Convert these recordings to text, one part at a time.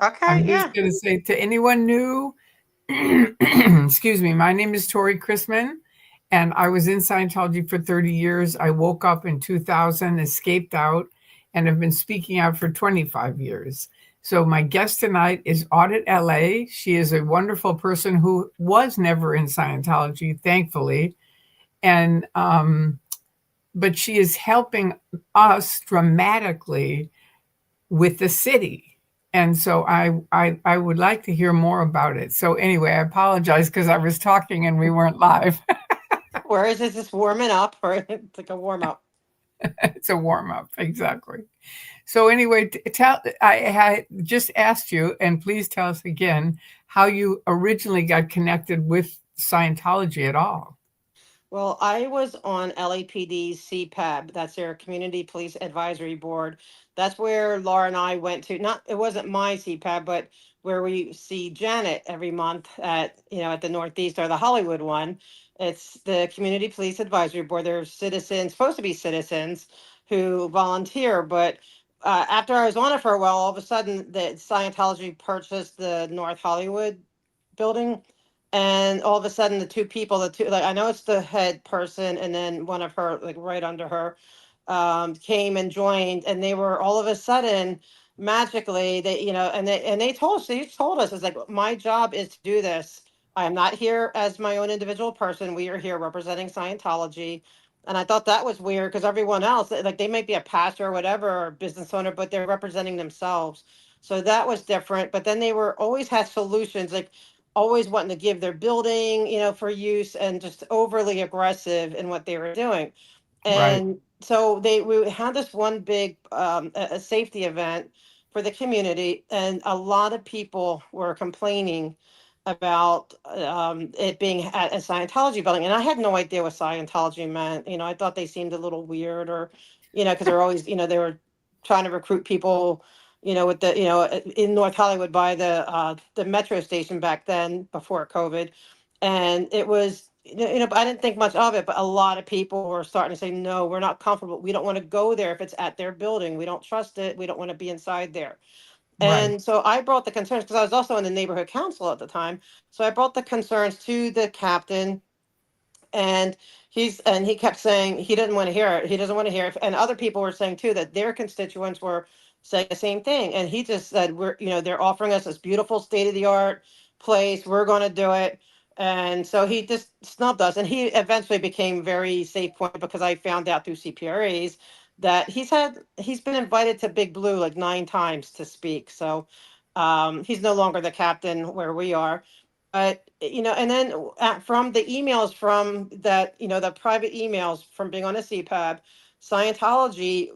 Okay, I'm just yeah. going to say to anyone new, excuse me, my name is Tori Chrisman, and I was in Scientology for 30 years. I woke up in 2000, escaped out, and have been speaking out for 25 years. So, my guest tonight is Audit LA. She is a wonderful person who was never in Scientology, thankfully. And, but she is helping us dramatically with the city. And so I would like to hear more about it. So anyway, I apologize because I was talking and we weren't live. Where is this warming up, or it's like a warm up? It's a warm up, exactly. So anyway, tell I just asked you, and please tell us again how you originally got connected with Scientology at all. Well, I was on LAPD's CPAB. That's their Community Police Advisory Board. That's where Laura and I went to. Not, it wasn't my CPAB, but where we see Janet every month at, at the Northeast or the Hollywood one. It's the Community Police Advisory Board. They're citizens, supposed to be citizens who volunteer, but after I was on it for a while, all of a sudden the Scientology purchased the North Hollywood building, and all of a sudden the two, like, I know it's the head person and then one of her, like, right under her, came and joined, and they were all of a sudden magically, they, and they told us, it's like, my job is to do this. I am not here as my own individual person. We are here representing Scientology. And I thought that was weird because everyone else, like, they might be a pastor or whatever, or business owner, but they're representing themselves. So that was different. But then they were always had solutions, like always wanting to give their building, for use, and just overly aggressive in what they were doing. Right, And so we had this one big a safety event for the community, and a lot of people were complaining about it being at a Scientology building, and I had no idea what Scientology meant. I thought they seemed a little weird, or because they're always, they were trying to recruit people, with the, in North Hollywood by the metro station back then before COVID, and it was, but I didn't think much of it. But a lot of people were starting to say, no, we're not comfortable. We don't want to go there if it's at their building. We don't trust it. We don't want to be inside there. right. And so I brought the concerns, because I was also in the neighborhood council at the time. So I brought the concerns to the captain, and he kept saying he didn't want to hear it. He doesn't want to hear it. And other people were saying too that their constituents were saying the same thing. And he just said, they're offering us this beautiful state of the art place. We're going to do it. And so he just snubbed us. And he eventually became very safe point, because I found out through CPRAs that he's been invited to Big Blue like 9 times to speak. So he's no longer the captain where we are. But and then from the emails from that, the private emails from being on a CPAB, Scientology,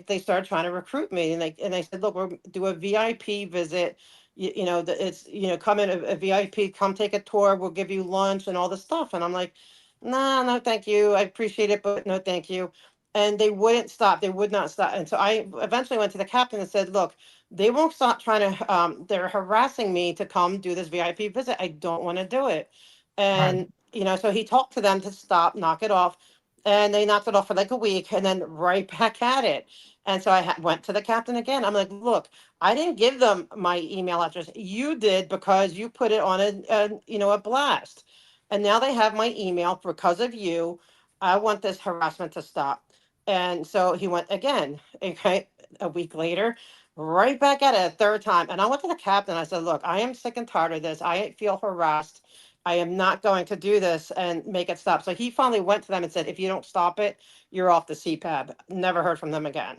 they started trying to recruit me, and they said, look, we'll do a VIP visit. It's, come in a VIP, come take a tour. We'll give you lunch and all this stuff. And I'm like, nah, no, thank you. I appreciate it, but no, thank you. And they wouldn't stop. They would not stop. And so I eventually went to the captain and said, look, they won't stop trying to they're harassing me to come do this VIP visit. I don't want to do it. Right. And so he talked to them to stop, knock it off. And they knocked it off for like a week, and then right back at it. And so I went to the captain again. I'm like, look, I didn't give them my email address. You did, because you put it on a blast. And now they have my email because of you. I want this harassment to stop. And so he went again. Okay, a week later, right back at it a third time. And I went to the captain. I said, look, I am sick and tired of this. I feel harassed. I am not going to do this and make it stop. So he finally went to them and said, if you don't stop it, you're off the CPAB. Never heard from them again.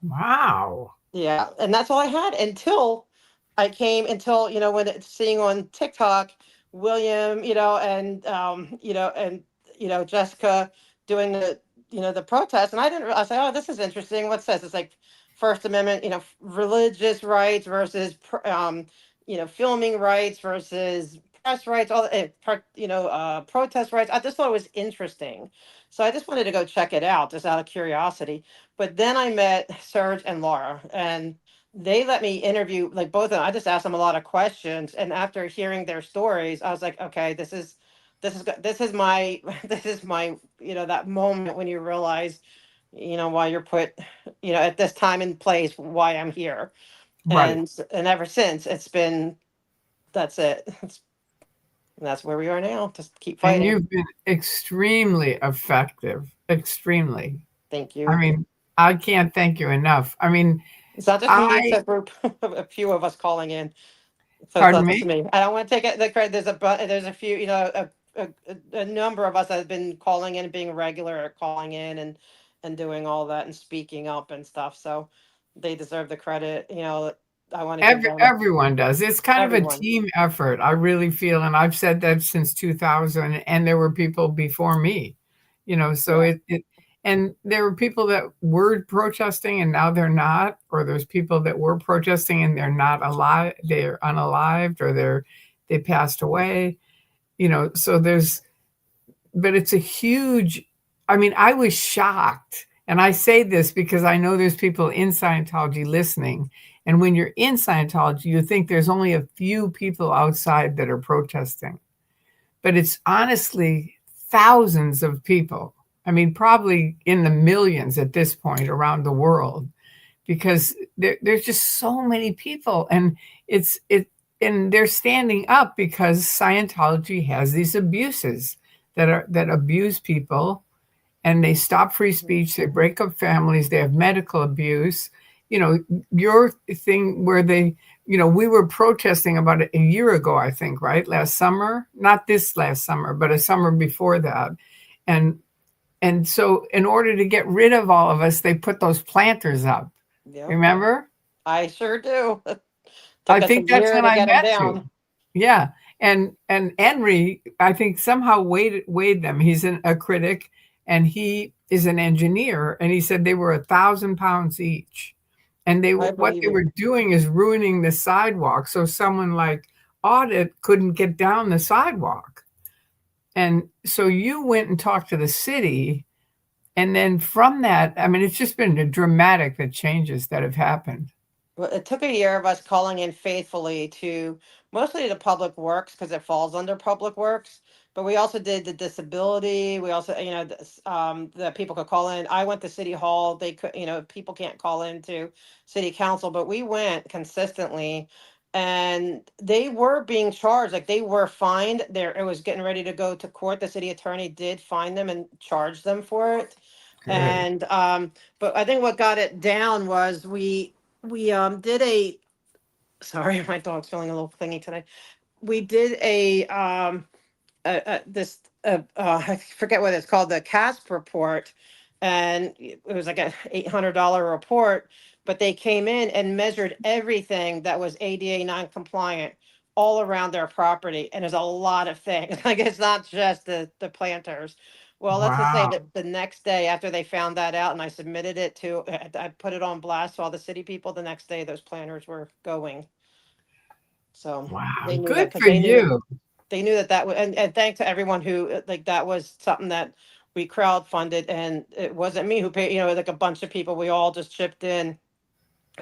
Wow. Yeah. And that's all I had until, when it's seeing on TikTok, William, Jessica doing the protest. And I didn't, I said, oh, this is interesting. What's this? It's like First Amendment, religious rights versus, filming rights versus press rights, protest rights. I just thought it was interesting. So I just wanted to go check it out just out of curiosity. But then I met Serge and Laura, and they let me interview like both of them. I just asked them a lot of questions, and after hearing their stories, I was like, okay, this is my this is my that moment when you realize why you're put at this time and place, why I'm here. Right. And ever since it's been, that's it. And that's where we are now. Just keep And fighting. you've been extremely effective. Extremely. Thank I you. mean, I can't thank you enough. I mean, It's not just me, it's I, a group of a few of us calling in. So it's pardon not just me, me. I don't want to take it the credit. There's a few, a number of us that have been calling in, being regular at calling in and doing all that and speaking up and stuff. So they deserve the credit. I want to give them everyone does. It's kind of a everyone. team effort, I really feel. And I've said that since 2000, and there were people before me, so Yeah. and there were people that were protesting and now they're not, or there's people that were protesting and they're not alive, they're unalived, or they passed away, so but it's a huge, I mean, I was shocked. And I say this because I know there's people in Scientology listening. And when you're in Scientology, you think there's only a few people outside that are protesting. But it's honestly thousands of people. I mean, probably in the millions at this point around the world, because there's just so many people. And and they're standing up because Scientology has these abuses that abuse people, and they stop free speech, they break up families, they have medical abuse. Your thing where we were protesting about a year ago, I think, right? Last summer, not this last summer, but a summer before that. And so in order to get rid of all of us, they put those planters up. Yep. Remember? I sure do. I Took us a think that's year when to I get them met you. down. Yeah. And Henry, I think, somehow weighed them. He's a critic, and he is an engineer, and he said they were 1,000 pounds each. And I what believe they you. were doing is ruining the sidewalk. So someone like Audit couldn't get down the sidewalk. And so you went and talked to the city. And then from that, I mean, it's just been dramatic, the changes that have happened. Well, it took a year of us calling in faithfully to mostly the public works because it falls under public works. But we also did the disability. We also, the people could call in. I went to City Hall. They could, people can't call into City Council, but we went consistently, and they were being charged. Like they were fined. There, it was getting ready to go to court. The city attorney did fine them and charge them for it. Good. And but I think what got it down was we did a, sorry, my dog's feeling a little thingy today. We did this I forget what it's called, the CASP report, and it was like a $800 report, but they came in and measured everything that was ADA non-compliant all around their property, and there's a lot of things. Like it's not just the planters. Well, let's just say Wow. that the next day after they found that out and I submitted it to, I put it on blast to all the city people, the next day those planters were going. So Wow. they knew that Good because for you. they knew that that was, and thanks to everyone who, like, that was something that we crowdfunded, and it wasn't me who paid, like a bunch of people, we all just chipped in.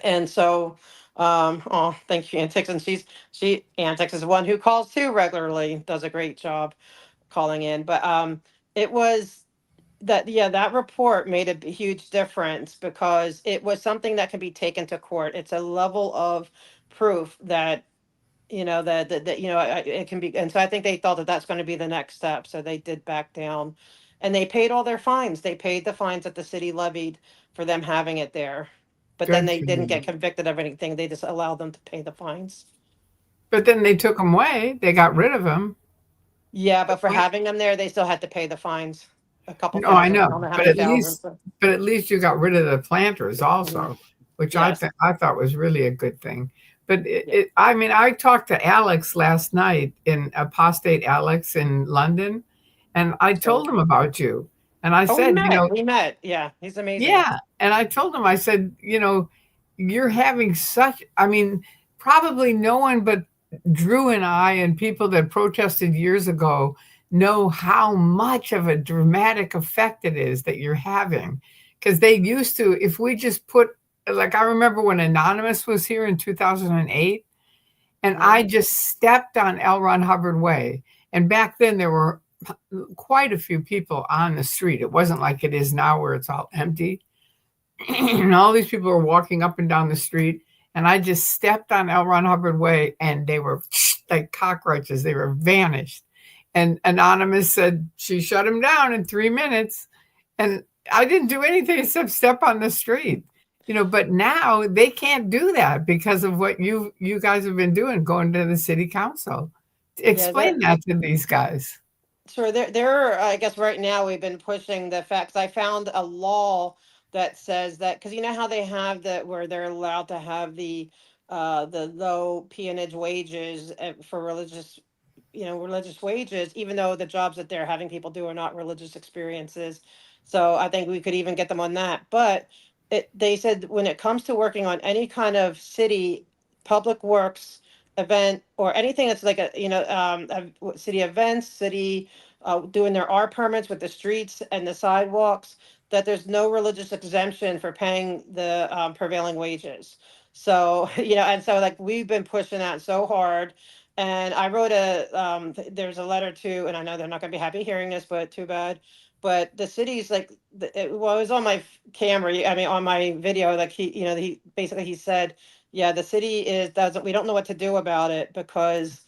And so, oh, thank you, Antix. And Antix is the one who calls too regularly, does a great job calling in. But it was that, yeah, that report made a huge difference because it was something that can be taken to court. It's a level of proof that that it can be. And so I think they thought that that's going to be the next step, so they did back down, and they paid all their fines. They paid the fines that the city levied for them having it there, but then Good they for didn't get you. convicted of anything. They just allowed them to pay the fines. But then they took them away. They got rid of them. Yeah, but for having them there they still had to pay the fines, a couple No, I thousand, I know, don't know how many thousands. but at least you got rid of the planters Mhm. also, which Yes. I thought was really a good thing. But Yeah. I mean, I talked to Alex last night, in Apostate Alex in London, and I So, told him about you, and I oh, we said, met. We met. Yeah, he's amazing. yeah. And I told him, I said, you're having such, I mean, probably no one but Drew and I and people that protested years ago know how much of a dramatic effect it is that you're having. Because they used to, if we just put, like, I remember when Anonymous was here in 2008, and Mhm. I just stepped on L. Ron Hubbard Way. And back then there were quite a few people on the street. It wasn't like it is now where it's all empty. And all these people are walking up and down the street. And I just stepped on L. Ron Hubbard Way and they were like cockroaches. They were vanished. And Anonymous said she shut him down in 3 minutes. And I didn't do anything except step on the street. But now they can't do that because of what you guys have been doing, going to the city council. Yeah, Explain that to these guys. sure. There. I guess right now we've been pushing the facts. I found a law that says that because you know how they have that where they're allowed to have the low peonage wages for religious, religious wages, even though the jobs that they're having people do are not religious experiences. So I think we could even get them on that. But they said when it comes to working on any kind of city public works event or anything that's like city events, city doing their R permits with the streets and the sidewalks, that there's no religious exemption for paying the prevailing wages. So, and so like we've been pushing that so hard. And I wrote there's a letter to, and I know they're not going to be happy hearing this, but too bad. But the city's like, well, it was on my camera. I mean, on my video, like he basically he said, yeah, the city doesn't, we don't know what to do about it because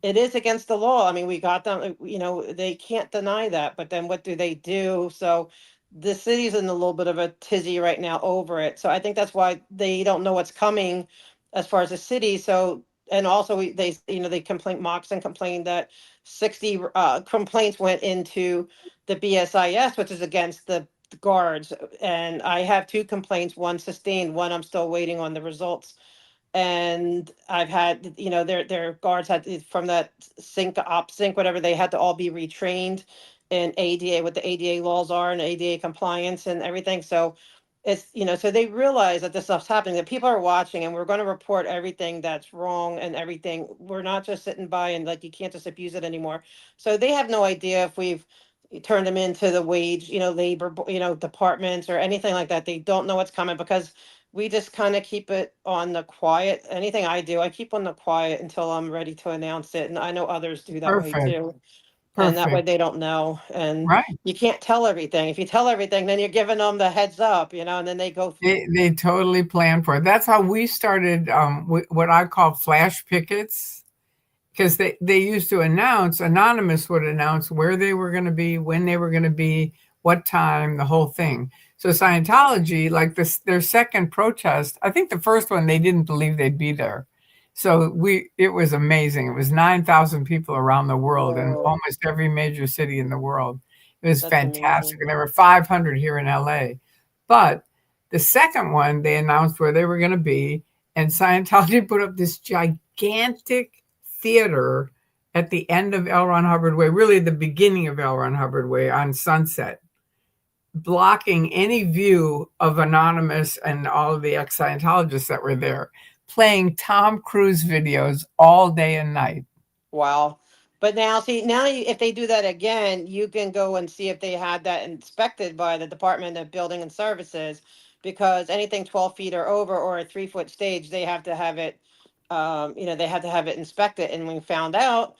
it is against the law. I mean, we got them, they can't deny that, but then what do they do? So the city's in a little bit of a tizzy right now over it. So I think that's why they don't know what's coming as far as the city. So, and also they complained, Moxon complained that 60 complaints went into the BSIS, which is against the guards. And I have two complaints, one sustained, one I'm still waiting on the results. And I've had, their guards had from that sync, whatever, they had to all be retrained in ADA, what the ADA laws are and ADA compliance and everything. So it's, so they realize that this stuff's happening, that people are watching, and we're going to report everything that's wrong and everything. We're not just sitting by and like, you can't just abuse it anymore. So they have no idea if we've turned them into the wage, labor, departments or anything like that. They don't know what's coming because we just kind of keep it on the quiet. Anything I do, I keep on the quiet until I'm ready to announce it. And I know others do that way Perfect. too. And that way Perfect. they don't know. And Right. you can't tell everything. If you tell everything, then you're giving them the heads up, and then they go They totally plan for it. That's how we started what I call flash pickets, because they used to announce, Anonymous would announce where they were going to be, when they were going to be, what time, the whole thing. So Scientology, like their second protest, I think the first one they didn't believe they'd be there. So it was amazing. It was 9,000 people around the world in whoa, almost every major city in the world. It was that's fantastic. amazing. And there were 500 here in LA. But the second one, they announced where they were going to be, and Scientology put up this gigantic theater at the end of L. Ron Hubbard Way, really the beginning of L. Ron Hubbard Way on Sunset, blocking any view of Anonymous and all of the ex Scientologists that were there, playing Tom Cruise videos all day and night. Wow. But now, see, if they do that again, you can go and see if they had that inspected by the Department of Building and Services, because anything 12 feet or over or a 3 foot stage, they have to have it, they have to have it inspected. And we found out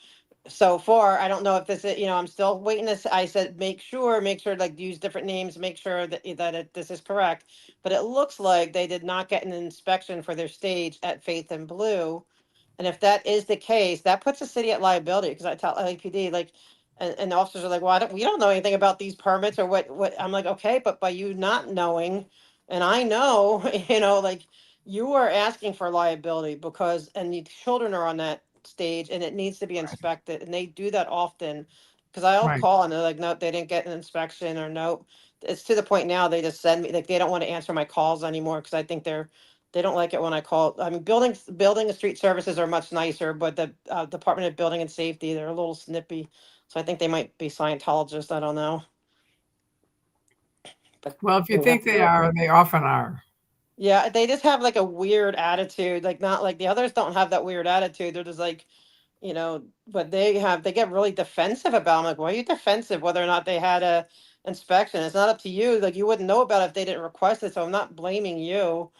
so far, I don't know if this is, I'm still waiting this. I said, make sure, like use different names, make sure this is correct. But it looks like they did not get an inspection for their stage at Faith and Blue. And if that is the case, that puts the city at liability, because I tell LAPD, like, and the officers are like, well, we don't know anything about these permits or what I'm like, okay, but by you not knowing, and I know, like you are asking for liability because, and the children are on that stage and it needs to be inspected. And they do that often because I'll Right. call and they're like, no, they didn't get an inspection, or no. It's to the point now they just send me, like, they don't want to answer my calls anymore because I think they don't like it when I call. I mean, building and street services are much nicer, but the Department of Building and Safety, they're a little snippy. So I think they might be Scientologists. I don't know, but Well, if you we have think to they do it. are, they often are. Yeah, they just have like a weird attitude. Like not like the others don't have that weird attitude. They're just like, but they get really defensive about 'em. Like, why are you defensive? Whether or not they had a inspection, it's not up to you. Like you wouldn't know about it if they didn't request it. So I'm not blaming you.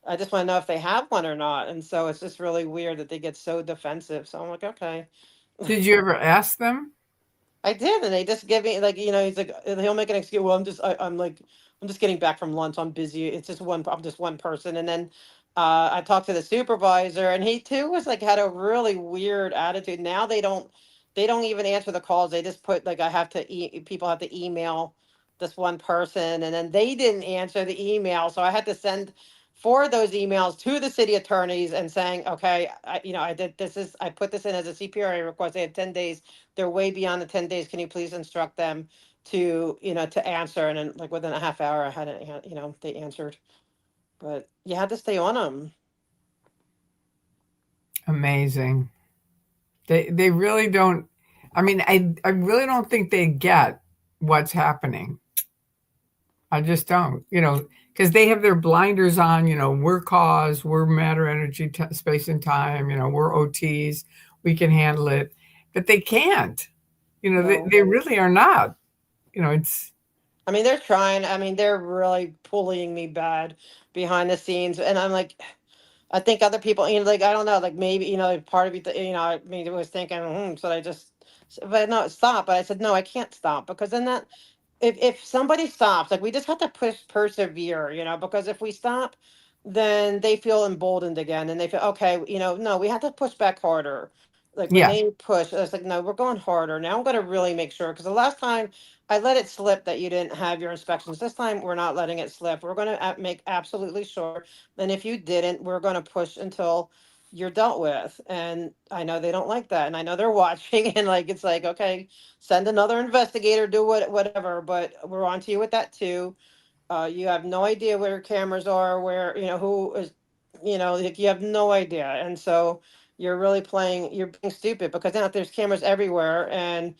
I just want to know if they have one or not. And so it's just really weird that they get so defensive. So I'm like, okay. Did you ever ask them? I did, and they just give me like, he's like, he'll make an excuse. Well, I'm just getting back from lunch. I'm busy. It's just one. I'm just one person, and then I talked to the supervisor, and he too was like had a really weird attitude. Now they don't even answer the calls. They just put like I have to people have to email this one person, and then they didn't answer the email, so I had to send forward those emails to the city attorneys and saying, okay, I did this is I put this in as a CPRA request. They have 10 days. They're way beyond the 10 days. Can you please instruct them to to answer? And then like within a half hour, I had it. They answered, but you had to stay on them. Amazing. They really don't. I mean, I really don't think they get what's happening. I just don't, because they have their blinders on. We're cause, we're matter, energy, space, and time. We're OTs, we can handle it, but they can't. No. They really are not. It's I mean, they're trying. I mean, they're really bullying me bad behind the scenes. And I'm like, I think other people, like, I don't know, like maybe, like part of you, I mean, it was thinking, should I just, but no, stop. But I said, no, I can't stop because then that, if somebody stops, like we just have to persevere, because if we stop, then they feel emboldened again and they feel okay, no, we have to push back harder. Like when yeah. they push, it's like, no, we're going harder. Now I'm going to really make sure because the last time I let it slip that you didn't have your inspections. This time we're not letting it slip. We're going to make absolutely sure. And if you didn't, we're going to push until you're dealt with. And I know they don't like that. And I know they're watching and like, it's like, okay, send another investigator, do whatever, but we're on to you with that too. You have no idea where cameras are, where, who is, like you have no idea. And so you're being stupid because now there's cameras everywhere and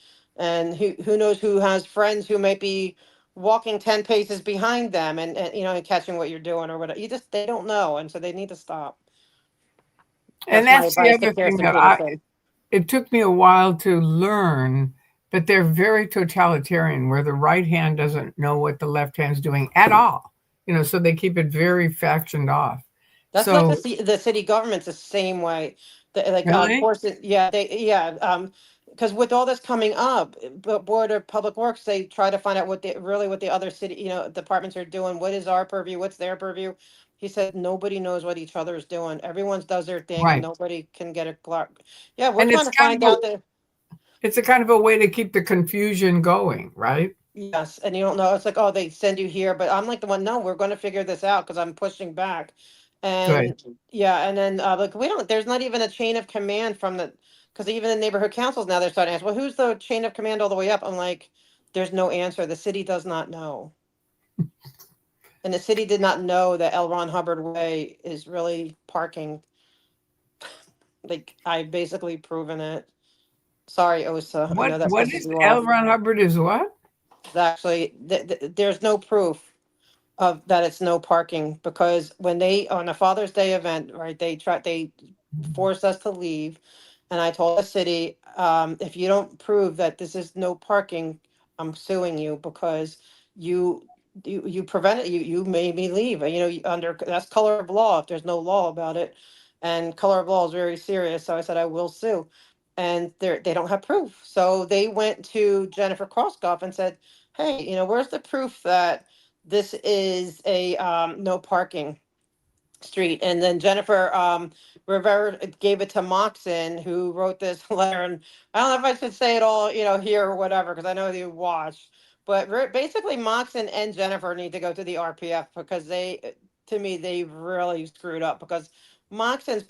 who knows who has friends who might be walking 10 paces behind them and catching what you're doing or whatever. They don't know. And so they need to stop. And That's my that's the advice to other thing Kirsten that Peterson. it took me a while to learn, but they're very totalitarian where the right hand doesn't know what the left hand's doing at all. So they keep it very factioned off. That's like So the city government's the same way. Like really, yeah, because with all this coming up, Board of Public Works, they try to find out what the other city, departments are doing. What is our purview? What's their purview? He said nobody knows what each other is doing. Everyone's does their thing, and right. nobody can get a clark. Yeah, we're And trying to find out the it's a kind of a way to keep the confusion going, right? yes, and you don't know. It's like, oh, they send you here, but I'm like the one. No, we're going to figure this out because I'm pushing back, Good. and yeah, and then like we don't. There's not even a chain of command from the because even the neighborhood councils now they're starting to ask, well, who's the chain of command all the way up? I'm like, there's no answer. The city does not know, and the city did not know that L. Ron Hubbard Way is really parking. Like I've basically proven it. Sorry, Osa. I know that What pisses is you L. off. Ron Hubbard is what? Actually, there's no proof of that it's no parking because when they on a Father's Day event, right, they forced us to leave, and I told the city, if you don't prove that this is no parking, I'm suing you because you you prevented you made me leave. And, under that's color of law. If there's no law about it, and color of law is very serious, so I said I will sue, and they don't have proof. So they went to Jennifer Krosgoff and said, hey, where's the proof that this is a no parking street? And then Jennifer Rivera gave it to Moxon, who wrote this letter. And I don't know if I should say it all, here or whatever, because I know you watched. But basically, Moxon and Jennifer need to go to the RPF because to me, they really screwed up because Moxon's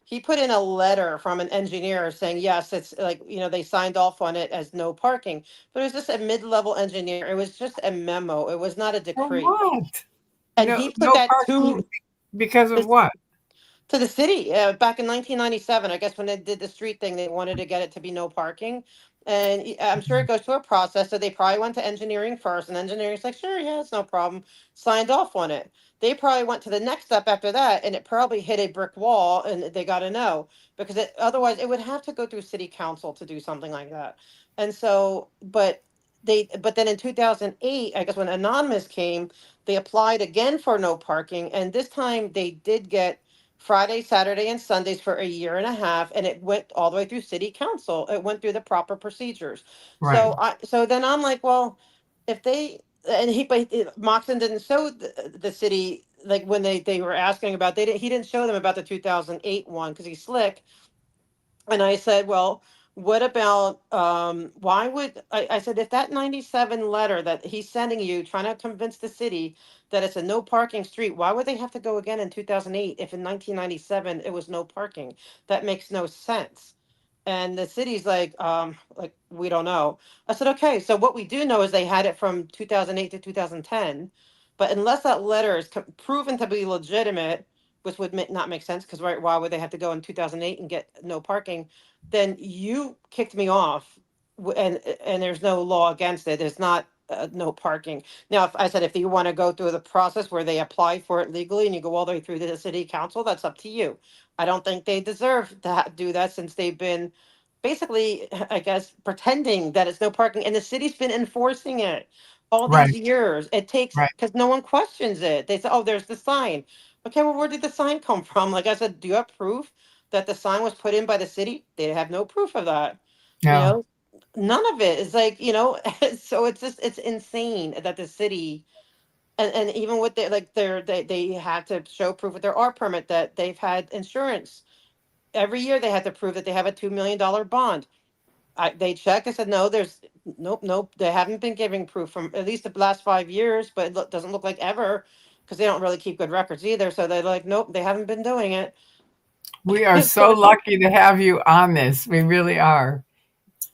he put in a letter from an engineer saying, yes, it's like, they signed off on it as no parking. But it was just a mid-level engineer. It was just a memo. It was not a For decree. what? And he put No that parking because of what? to the city back in 1997. I guess when they did the street thing, they wanted to get it to be no parking. And I'm sure it goes through a process. So they probably went to engineering first, and engineering's like, sure, yeah, it's no problem. Signed off on it. They probably went to the next step after that, and it probably hit a brick wall, and they got to know because otherwise it would have to go through city council to do something like that. And so, but then in 2008, I guess when Anonymous came, they applied again for no parking, and this time they did get Friday, Saturday, and Sundays for a year and a half, and it went all the way through city council. It went through the proper procedures. Right. So then I'm like, well, if they and he but Moxon didn't show the city like when they were asking about, he didn't show them about the 2008 one because he's slick. And I said, well, what about why would I said, if that 97 letter that he's sending you trying to convince the city that it's a no parking street, why would they have to go again in 2008 if in 1997 it was no parking? That makes no sense. And the city's like we don't know. I said, okay, so what we do know is they had it from 2008 to 2010, but unless that letter is proven to be legitimate, which would not make sense because, right, why would they have to go in 2008 and get no parking? Then you kicked me off, and there's no law against it. There's not no parking. Now, if I said, if you want to go through the process where they apply for it legally and you go all the way through to the city council, that's up to you. I don't think they deserve to do that since they've been basically, I guess, pretending that it's no parking, and the city's been enforcing it all these Right. years. It takes Right. because no one questions it. They say, "Oh, there's the sign." Okay, well, where did the sign come from? Like I said, do you have proof that the sign was put in by the city? They have no proof of that. You No. know, none of it is like, so it's just, it's insane that the city, and even with their, like, they have to show proof with their R permit that they've had insurance. Every year they have to prove that they have a $2 million bond. They checked. I said, no, there's nope, nope. They haven't been giving proof from at least the last 5 years, but doesn't look like ever because they don't really keep good records either. So they're like, nope, they haven't been doing it. We are so So lucky to have you on this. We really are.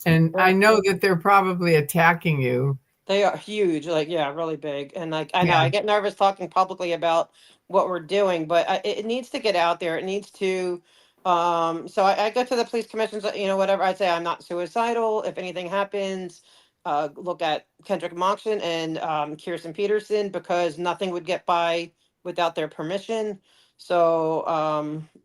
And yeah, I know that they're probably attacking you. they are huge, like, yeah, really big. And like, I know Yeah, I get nervous talking publicly about what we're doing, but it needs to get out there. It needs to. So I go to the police commissions, whatever. I say I'm not suicidal. If anything happens, look at Kendrick Moxon and Kirsten Peterson because nothing would get by without their permission. So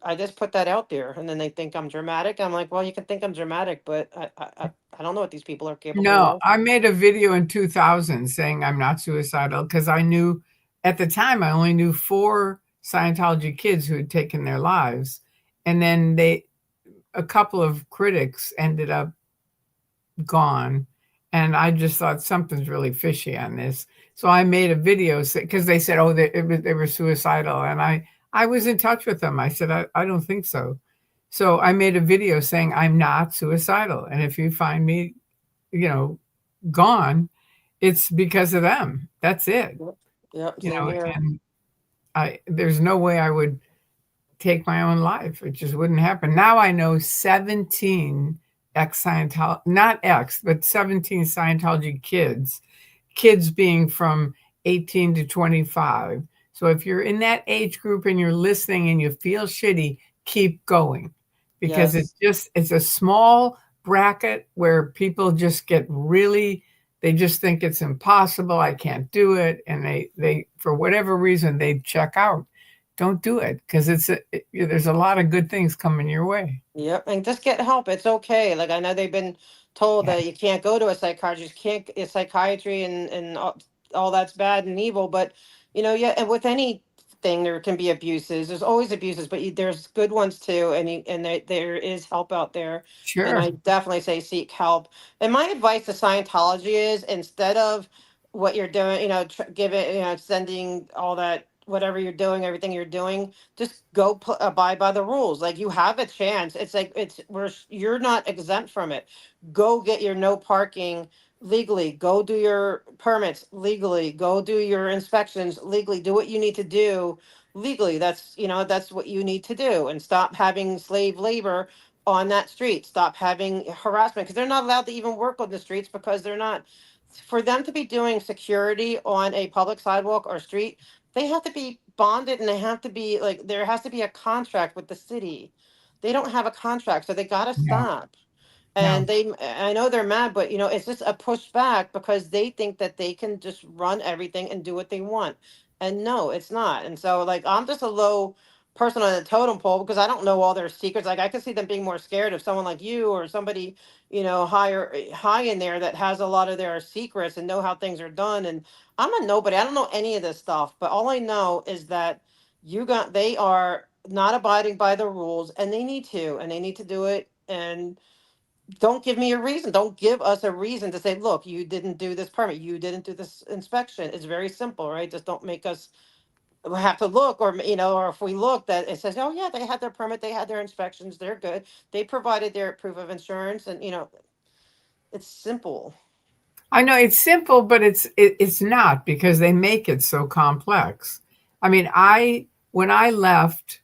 I just put that out there, and then they think I'm dramatic. I'm like, well, you can think I'm dramatic, but I don't know what these people are capable no, of. I made a video in 2000 saying I'm not suicidal because I knew at the time I only knew four Scientology kids who had taken their lives. And then a couple of critics ended up gone. And I just thought something's really fishy on this. So I made a video because they said, oh, they were suicidal. And I was in touch with them. I said, I don't think so. So I made a video saying I'm not suicidal. And if you find me, you know, gone, it's because of them. That's it. Yep, yep, same here. And there's no way I would take my own life. It just wouldn't happen. Now I know 17 ex Scientology, not ex, but 17 Scientology kids being from 18 to 25. So if you're in that age group and you're listening and you feel shitty, keep going because Yes. it's a small bracket where people just get really, they just think it's impossible. I can't do it. And they for whatever reason, they check out. Don't do it because there's a lot of good things coming your way. Yep, and just get help. It's okay. Like I know they've been told Yeah, that you can't go to a psychiatrist, can't psychiatry and all that's bad and evil. But yeah, and with anything there can be abuses. There's always abuses, but there's good ones too. And there is help out there. And sure. I definitely say seek help. And my advice to Scientology is instead of what you're doing, give it, sending all that whatever you're doing, everything you're doing, just go abide by the rules. Like you have a chance. It's like you're not exempt from it. Go get your no parking legally. Go do your permits legally. Go do your inspections legally. Do what you need to do legally. That's what you need to do, and stop having slave labor on that street. Stop having harassment because they're not allowed to even work on the streets because they're not. For them to be doing security on a public sidewalk or street, they have to be bonded and they have to be like, there has to be a contract with the city. They don't have a contract, so they got to Yeah, stop. no, And I know they're mad, but it's just a pushback because they think that they can just run everything and do what they want. And no, it's not. And so, like, I'm just a low person on the totem pole because I don't know all their secrets. Like, I could see them being more scared of someone like you or somebody, high in there that has a lot of their secrets and know how things are done. And I'm a nobody. I don't know any of this stuff, but all I know is that they are not abiding by the rules and they need to do it. And don't give me a reason. Don't give us a reason to say, look, you didn't do this permit. You didn't do this inspection. It's very simple, right? Just don't make us we have to look, or or if we look, that it says, oh yeah, they had their permit, they had their inspections, they're good, they provided their proof of insurance, and it's simple. I know it's simple, but it's not because they make it so complex. I mean, I when I left,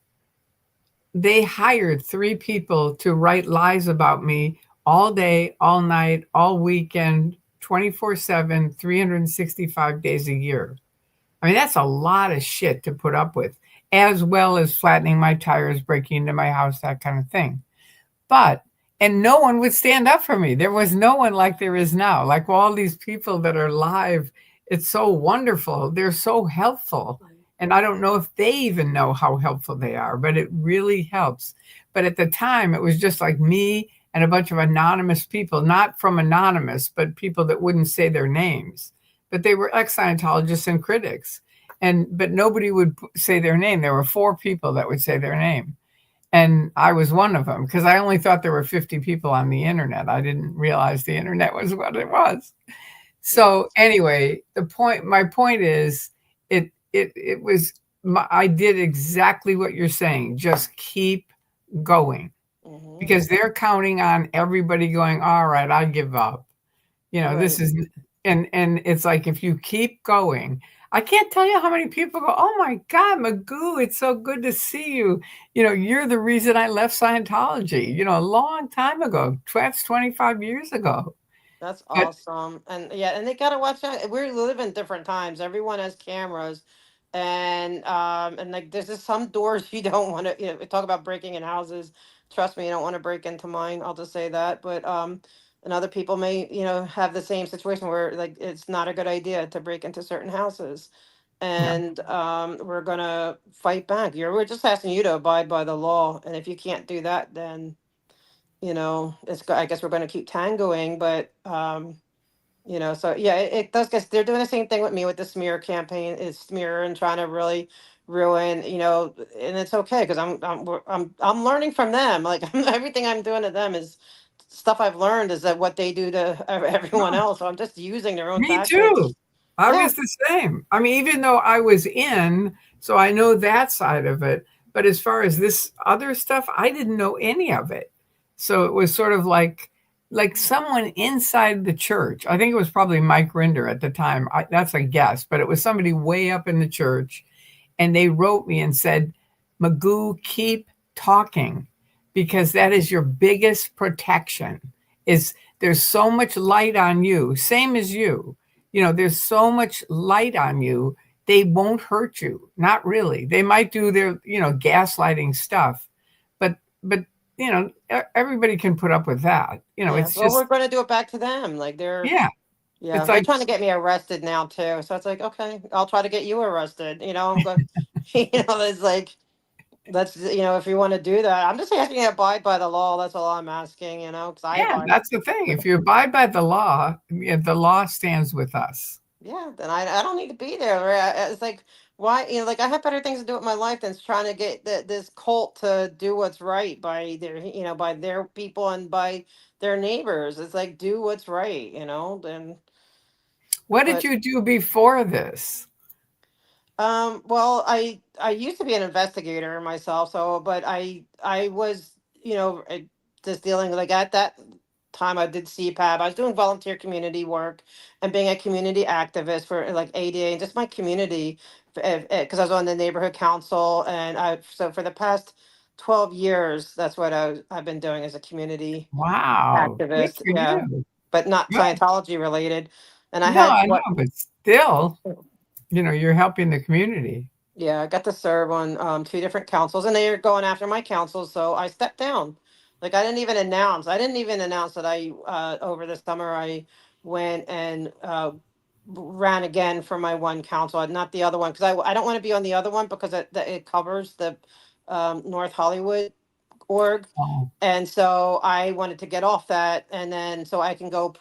they hired three people to write lies about me all day, all night, all weekend, 24/7, 365 days a year. I mean, that's a lot of shit to put up with, as well as flattening my tires, breaking into my house, that kind of thing. But and no one would stand up for me. There was no one like there is now. Like all these people that are live, it's so wonderful. They're so helpful. And I don't know if they even know how helpful they are, but it really helps. But at the time, it was just like me and a bunch of anonymous people, not from anonymous, but people that wouldn't say their names. But they were ex Scientologists and critics. But nobody would say their name. There were four people that would say their name, and I was one of them because I only thought there were 50 people on the internet. I didn't realize the internet was what it was. Yeah. So anyway, my point is, it was, I did exactly what you're saying. Just keep going Hmm. because they're counting on everybody going, all right, I give up. This Right. is, and it's like if you keep going, I can't tell you how many people go, oh my God, Magoo, it's so good to see you. You're the reason I left Scientology, a long time ago. That's 25 years ago. That's But awesome. And yeah, and they gotta watch out. We live in different times. Everyone has cameras. And like there's just some doors you don't want to, we talk about breaking in houses. Trust me, you don't want to break into mine. I'll just say that. But and other people may, have the same situation where like it's not a good idea to break into certain houses. yeah, And we're gonna fight back. We're just asking you to abide by the law. And if you can't do that, then I guess we're going to keep tangoing, but so yeah, it does guess they're doing the same thing with me with the smear campaign, is smear and trying to really ruin, and it's okay because I'm learning from them. Like everything I'm doing to them is stuff I've learned, is that what they do to everyone else. So I'm just using their own me tactics. too. I Yeah. was the same. I mean, even though I was in, so I know that side of it. But as far as this other stuff, I didn't know any of it. So it was sort of like someone inside the church. I think it was probably Mike Rinder at the time. That's a guess, but it was somebody way up in the church, and they wrote me and said, Magoo, keep talking because that is your biggest protection. Is there's so much light on you, same as you. There's so much light on you. They won't hurt you. Not really. They might do their, gaslighting stuff, but everybody can put up with that. Yeah. It's Well, just we're going to do it back to them. Like yeah. yeah, It's they're like trying to get me arrested now too. So it's like, okay, I'll try to get you arrested. I'm going, it's like, that's, if you want to do that, I'm just asking you to abide by the law. That's all I'm asking, because I yeah, abide. that's the thing. If you abide by the law, yeah, the law stands with us. Yeah, then I don't need to be there. Right? It's like, why, like I have better things to do with my life than trying to get this cult to do what's right by by their people and by their neighbors. It's like, do what's right, then, What did but you do before this? Well, I used to be an investigator myself, so but I was, just dealing like at that time I did CPAB. I was doing volunteer community work and being a community activist for like ADA and just my community, because I was on the neighborhood council, and for the past 12 years that's what I've been doing as a community Wow, good activist. for Yeah, you. but not Good. Scientology related. And I No, had I what know, but still, you're helping the community. Yeah, I got to serve on two different councils, and they are going after my council, so I stepped down. Like I didn't even announce. I didn't even announce that I over the summer I went and ran again for my one council, not the other one, because I don't want to be on the other one because it covers the North Hollywood org. Oh, And so I wanted to get off that, and then so I can go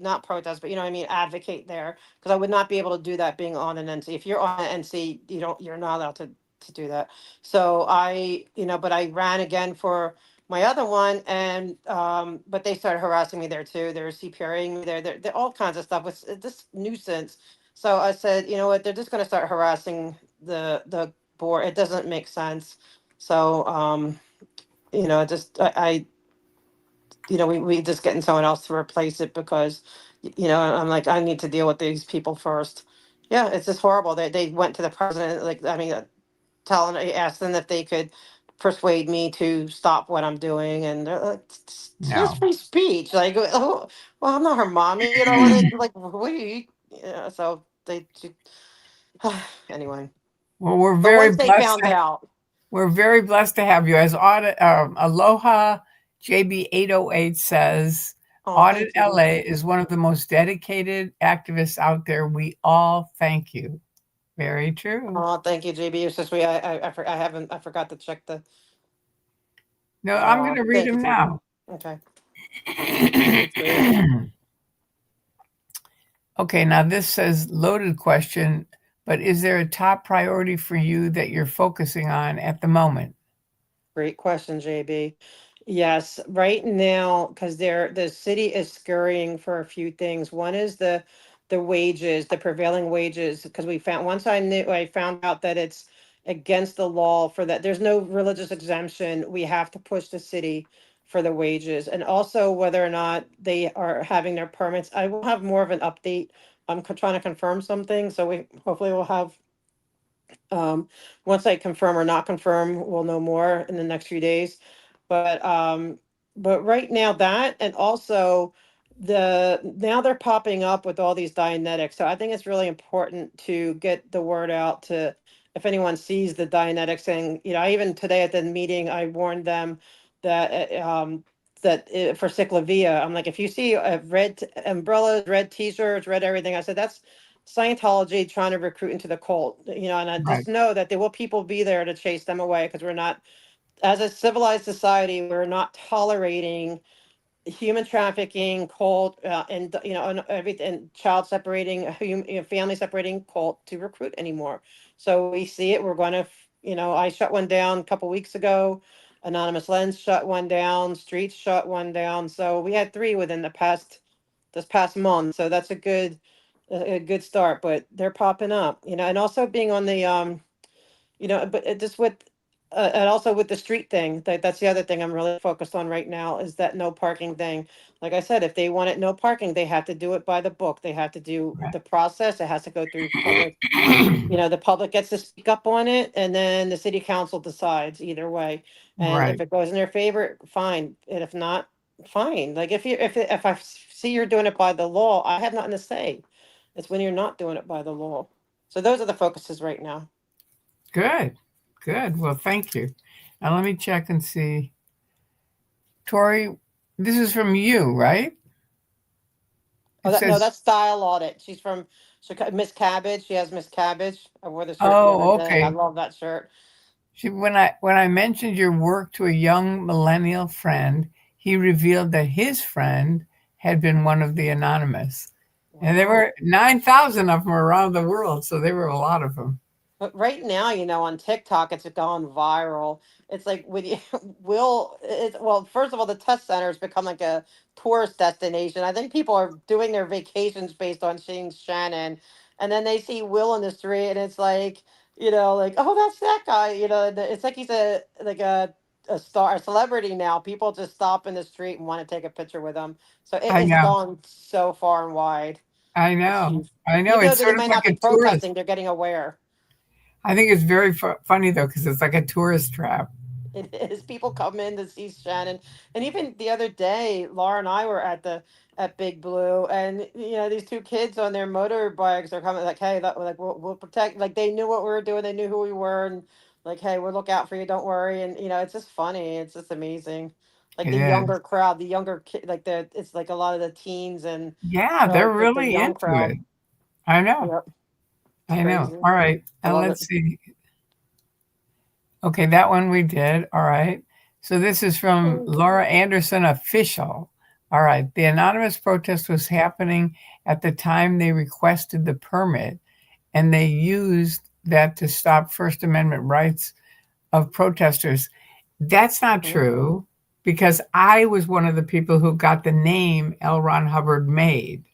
not protest, but you know what I mean, advocate there, because I would not be able to do that being on an NC. If you're on an NC, you're not allowed to do that. So but I ran again for my other one, and but they started harassing me there too. They're CPRing me there. They're all kinds of stuff. It's this nuisance. So I said, you know what, they're just going to start harassing. the board. It doesn't make sense. So just we just getting someone else to replace it because I'm like, I need to deal with these people first. Yeah, it's just horrible. They went to the president, like, I mean, telling, I asked them if they could persuade me to stop what I'm doing, and they're like, it's just No. free speech. Like, oh, well, I'm not her mommy, and it, like, what are you? Yeah, so anyway. Well, we're But very once they blessed. found out, We're very blessed to have you as audit. Aloha JB808 says, oh, Audit thank you. LA is one of the most dedicated activists out there. We all thank you. Very true. Oh, thank you, JB. It's just I haven't, I forgot to check the. No, I'm going to read Thank you, them JB. now. Okay, that's great. Okay, now this says loaded question, but is there a top priority for you that you're focusing on at the moment? Great question, JB. Yes, right now, because the city is scurrying for a few things. One is the wages, the prevailing wages, because we found once I found out that it's against the law for that. There's no religious exemption. We have to push the city for the wages, and also whether or not they are having their permits. I will have more of an update. I'm trying to confirm something, so we hopefully will have um, once I confirm or not confirm, we'll know more in the next few days. But right now that, and also now they're popping up with all these Dianetics. So I think it's really important to get the word out to, if anyone sees the Dianetics, and I even today at the meeting I warned them that for cyclovia, I'm like, if you see red umbrellas, red t-shirts, red everything, I said that's Scientology trying to recruit into the cult, and I Right, just know that there will people be there to chase them away because we're not, as a civilized society, we're not tolerating human trafficking, cult, and everything, child separating, family separating cult to recruit anymore. So we see it. We're going to, I shut one down a couple weeks ago. Anonymous Lens shut one down. Streets shut one down. So we had three within this past month. So that's a good start. But they're popping up, and also being on the but it just with and also with the street thing, that's the other thing I'm really focused on right now is that no parking thing. Like I said, if they want it no parking, they have to do it by the book. They have to do the process. It has to go through public. The public gets to speak up on it, and then the city council decides either way. And if right. it goes in their favor, fine. And if not, fine. Like if I see you're doing it by the law, I have nothing to say. It's when you're not doing it by the law. So those are the focuses right now. Good, good. Well, thank you. Now let me check and see. Tori, this is from you, right? Oh, It no, says, that's Style Audit. She's from Chicago. Miss Cabbage. She has Miss Cabbage. I wore the shirt the other oh, day. I okay. love that shirt. When I mentioned your work to a young millennial friend, he revealed that his friend had been one of the anonymous. And there Wow. were 9,000 of them around the world, so there were a lot of them. But right now, on TikTok, it's gone viral. It's like with you, well, first of all, the test center has become like a tourist destination. I think people are doing their vacations based on seeing Shannon, and then they see Will in the street, and it's like, like, oh, that's that guy. It's like he's a star, a celebrity now. People just stop in the street and want to take a picture with him. So I it's know, gone so far and wide. I It's know, huge. I know. Even though It's they sort of might like not a be tourist. protesting, they're getting aware. I think it's very funny though, because it's like a tourist trap. It is. People come in to see Shannon, and even the other day, Laura and I were at Big Blue, and these two kids on their motorbikes are coming like, "Hey, like we'll protect." Like they knew what we were doing, they knew who we were, and like, "Hey, we'll look out for you. Don't worry." And it's just funny. It's just amazing. Like It the is. younger crowd, the younger kid, like it's like a lot of the teens and Yeah, they're just the really young into crowd. it. I know. Yep, it's I know. crazy. All right. I love it. Let's see. Okay, that one we did. All right. So this is from Laura Anderson Official. All right. The anonymous protest was happening at the time they requested the permit, and they used that to stop First Amendment rights of protesters. That's not Mhm. true because I was one of the people who got the name L. Ron Hubbard made.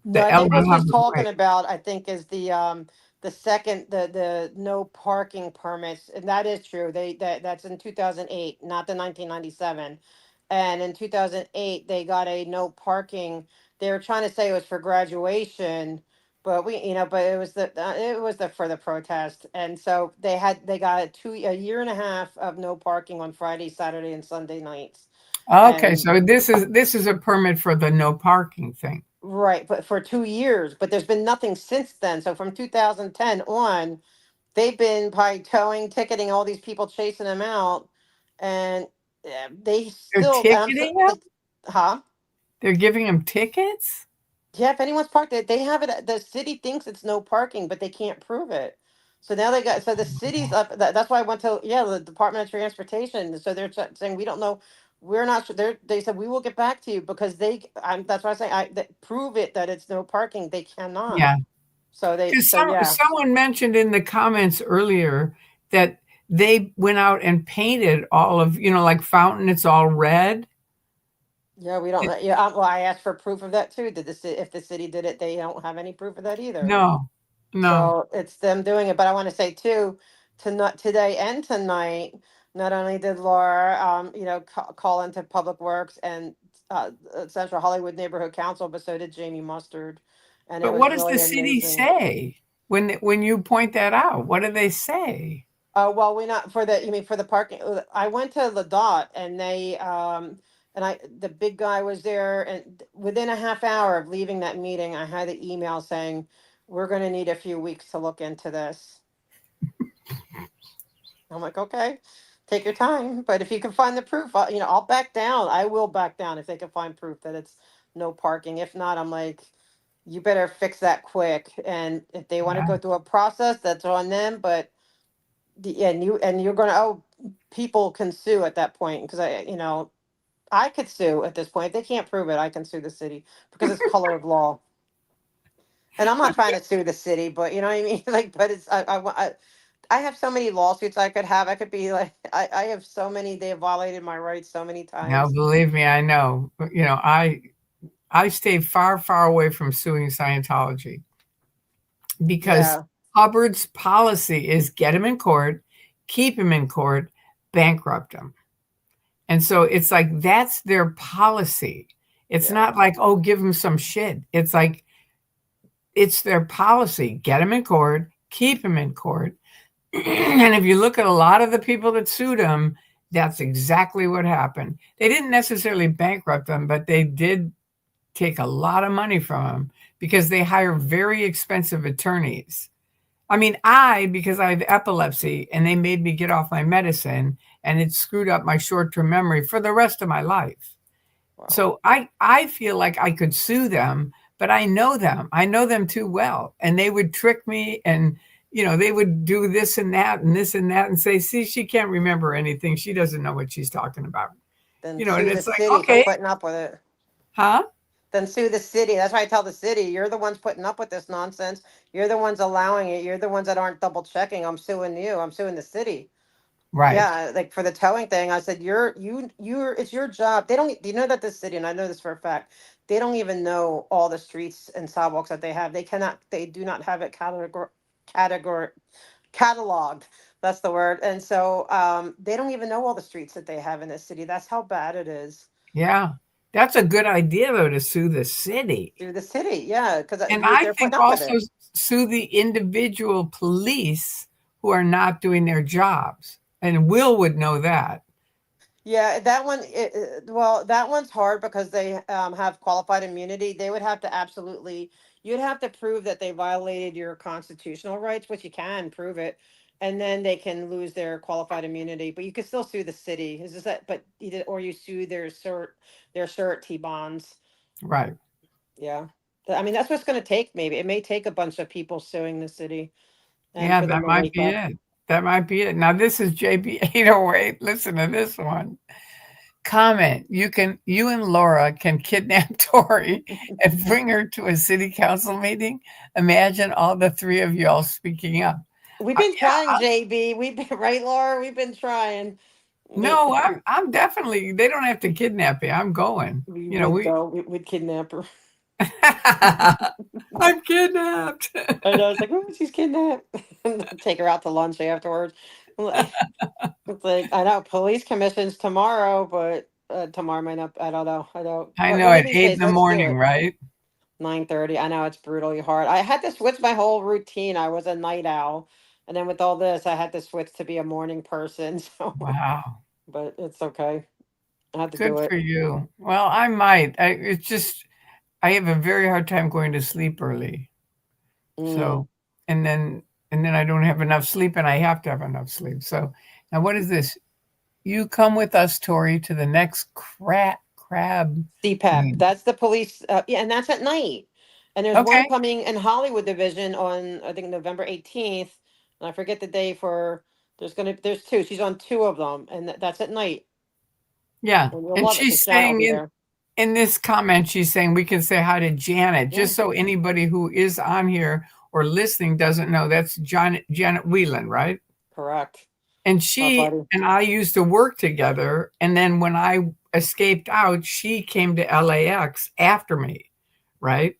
No, The I L. think what Ron she's Hubbard way. talking about, I think, is the the second the no parking permits, and that is true. That's in 2008, not the 1997. And in 2008 they got a no parking. They were trying to say it was for graduation, but but it was the for the protest. And so they got a year and a half of no parking on Friday, Saturday, and Sunday nights. Okay, And so this is a permit for the no parking thing. right, but for 2 years, but there's been nothing since then. So from 2010 on, they've been probably towing, ticketing all these people, chasing them out, and they They're still. And ticketing them? huh? They're giving them tickets? Yeah, if anyone's parked it, they have it. The city thinks it's no parking, but they can't prove it. So now so the city's up. That's why I went to the Department of Transportation. So they're saying we don't know. We're not sure. They said we will get back to you because that's why I say prove it that it's no parking. They cannot. Yeah. So they. Because So yeah. someone mentioned in the comments earlier that they went out and painted all of, like fountain, it's all red. Yeah, we don't know. Yeah, well, I asked for proof of that too. If the city did it, they don't have any proof of that either. No, no. So it's them doing it. But I want to say too, today and tonight, not only did Laura, call into Public Works and Central Hollywood Neighborhood Council, but so did Jamie Mustard, and it But was what does the really city amazing. say when you point that out? What do they say? Oh, well, we not for the, you mean for the parking? I went to the dot and the big guy was there, and within a half hour of leaving that meeting, I had the email saying, we're going to need a few weeks to look into this. I'm like, okay, take your time. But if you can find the proof, I'll back down. I will back down if they can find proof that it's no parking. If not, I'm like, you better fix that quick. And if they want to Yeah, go through a process, that's on them. But you're going to, people can sue at that point because I could sue at this point. If they can't prove it, I can sue the city because it's color of law. And I'm not trying to sue the city, but you know what I mean. Like, but it's I have so many lawsuits I could have. I could be like, I have so many. They have violated my rights so many now times. believe me, I know. I stay far, far away from suing Scientology because Yeah, Hubbard's policy is get him in court, keep him in court, bankrupt him. And so it's like that's their policy. It's yeah, not like, oh, give them some shit. It's like it's their policy. Get them in court, keep them in court. And if you look at a lot of the people that sued him, that's exactly what happened. They didn't necessarily bankrupt them, but they did take a lot of money from them because they hire very expensive attorneys. I mean, because I have epilepsy and they made me get off my medicine and it screwed up my short-term memory for the rest of my life. wow. So I feel like I could sue them, but I know them. I know them too well. And they would trick me and they would do this and that and this and that and say, see, she can't remember anything. She doesn't know what she's talking about. Then And sue the it's like, city for okay, putting up with it. huh? Then sue the city. That's why I tell the city, you're the ones putting up with this nonsense. You're the ones allowing it. You're the ones that aren't double checking. I'm suing you. I'm suing the city. Right. Yeah, like for the towing thing, I said, it's your job. They don't, do you know that this city, and I know this for a fact, they don't even know all the streets and sidewalks that they have. They do not have it categor, cataloged. That's the word. And so they don't even know all the streets that they have in this city. That's how bad it is. Yeah. That's a good idea, though, to sue the city. Through the city, yeah, because And I they're think putting up with also it. sue the individual police who are not doing their jobs. And Will would know that. Yeah, that one. Well, that one's hard because they have qualified immunity. They would have to absolutely. You'd have to prove that they violated your constitutional rights, which you can prove it, and then they can lose their qualified immunity. But you can still sue the city. Is this that? But either or you sue their surety bonds. Right. Yeah, I mean that's what's going to take. Maybe it may take a bunch of people suing the city and Yeah, for them that to might wake be up. it. That might be it. Now, this is JB 808. Listen to this one. Comment. You and Laura can kidnap Tori and bring her to a city council meeting. Imagine all the three of you all speaking up. We've been Yeah, trying, JB. We've been right, Laura. We've been trying. But no, I'm definitely. They don't have to kidnap you. I'm going. we You know, would we go. We would kidnap her. I'm kidnapped. I know, it's like, oh, she's kidnapped. Take her out to lunch afterwards. I'm like, it's like, I know, police commissions tomorrow, but tomorrow might not, I don't know. I don't, I but know one of at these 8 in days, the let's do morning, it. right? 9:30. I know it's brutally hard. I had to switch my whole routine. I was a night owl. And then with all this, I had to switch to be a morning person. So, Wow. but it's okay. I had to Good do for it. you. Well, I might. It's just I have a very hard time going to sleep early. Mm, So, and then I don't have enough sleep and I have to have enough sleep. So, now what is this? You come with us, Tori, to the next crab CPAP. meeting. That's the police. Yeah, and that's at night. And there's one Okay. coming in Hollywood Division on, I think, November 18th. And I forget the day for, there's two. She's on two of them. And that's at night. Yeah. And you'll And love it because she's Janet will saying be there. in this comment, she's saying we can say hi to Janet, Yeah, just so anybody who is on here or listening doesn't know that's Janet Whelan, right? correct. And Our she buddy. and I used to work together. And then when I escaped out, she came to LAX after me, right?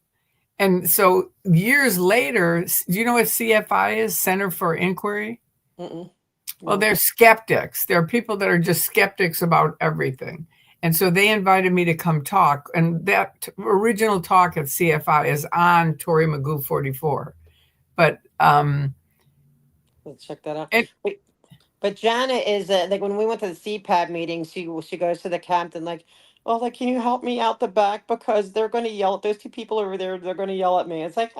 And so years later, do you know what CFI is? Center for Inquiry? Mm-mm. Well, No. they're skeptics. They're people that are just skeptics about everything. And so they invited me to come talk. And that original talk at CFI is on Tori Magoo 44. But Let's check that out. it, But Janet is like when we went to the CPAB meeting, she goes to the captain like, "Oh, like, can you help me out the back because they're going to yell at those two people over there. They're going to yell at me." It's like,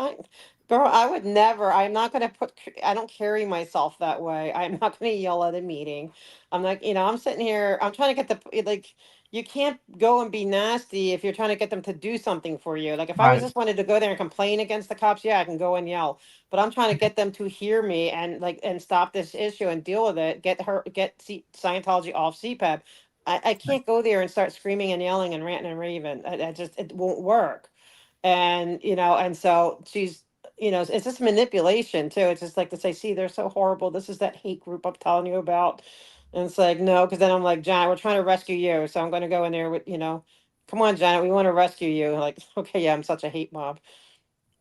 bro, I would never. I'm not going to I don't carry myself that way. I'm not going to yell at a meeting. I'm like, I'm sitting here. I'm trying to get like. You can't go and be nasty if you're trying to get them to do something for you. Like if I was right. just wanted to go there and complain against the cops, yeah, I can go and yell, but I'm trying to get them to hear me and like and stop this issue and deal with it. Scientology off CPAP. I can't go there and start screaming and yelling and ranting and raving. I just it won't work. And and so it's just manipulation too. It's just like to say, see, they're so horrible. This is that hate group I'm telling you about. And it's like, no, because then I'm like, Janet, we're trying to rescue you. So I'm going to go in there with, come on, Janet, we want to rescue you. Like, okay, yeah, I'm such a hate mob.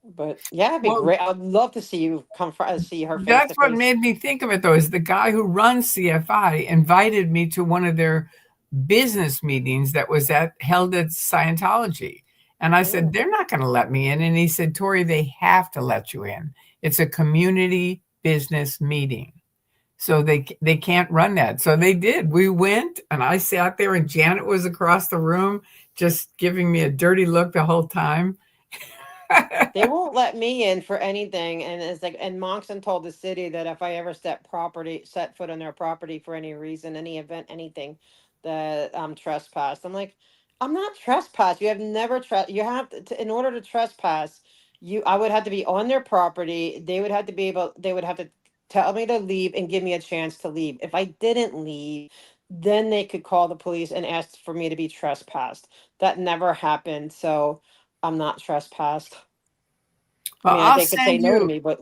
But yeah, it'd be Well, great. I'd love to see you see her face that's to what face. made me think of it, though, is the guy who runs CFI invited me to one of their business meetings that was held at Scientology. And I said, Mm, they're not going to let me in. And he said, Tori, they have to let you in. It's a community business meeting. So they can't run that. So they did. We went and I sat there and Janet was across the room just giving me a dirty look the whole time. They won't let me in for anything, and it's like, and Monson told the city that if I ever set foot on their property for any reason, any event, anything, that I'm trespassed. I'm like, I'm not trespassed. You have never You have in order to trespass, I would have to be on their property. They would have to be able. They would have to tell me to leave and give me a chance to leave. If I didn't leave, then they could call the police and ask for me to be trespassed. That never happened, so I'm not trespassed. I Well, mean, they could say no to me, but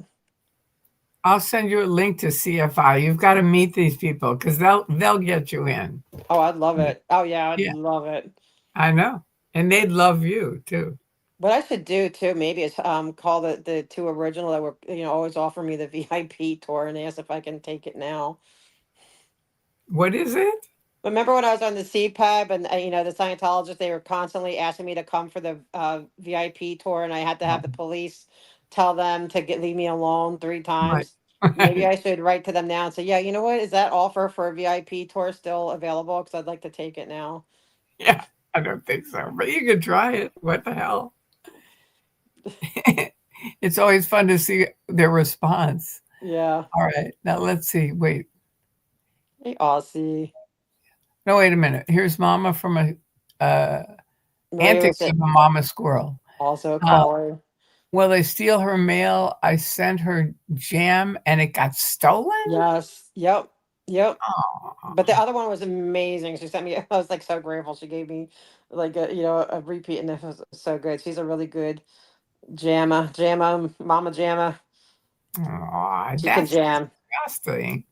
I'll send you a link to CFI. You've got to meet these people because they'll get you in. oh, I'd love it. Oh yeah, I'd Yeah, love it. I know. And they'd love you too. What I should do too, maybe is call the two original that were always offer me the VIP tour and ask if I can take it now. What is it? Remember when I was on the CPAB and the Scientologists, they were constantly asking me to come for the VIP tour, and I had to have the police tell them to leave me alone three Right. times. Maybe I should write to them now and say, yeah, you know what? Is that offer for a VIP tour still available? Because I'd like to take it now. Yeah, I don't think so, but you could try it. What the hell? It's always fun to see their response. Yeah. All right, now let's see. Wait, Hey, Aussie. no, wait a minute. Here's Mama from uh, Maria was Antics it of a Mama Squirrel. also a Uh, caller. will they steal her mail? I sent her jam and it got stolen? Yes. Yep. Yep. Oh, But the other one was amazing. She sent me. I was like so grateful. She gave me like a repeat, and it was so good. She's a really good Mama Jamma. She can that's jam. disgusting.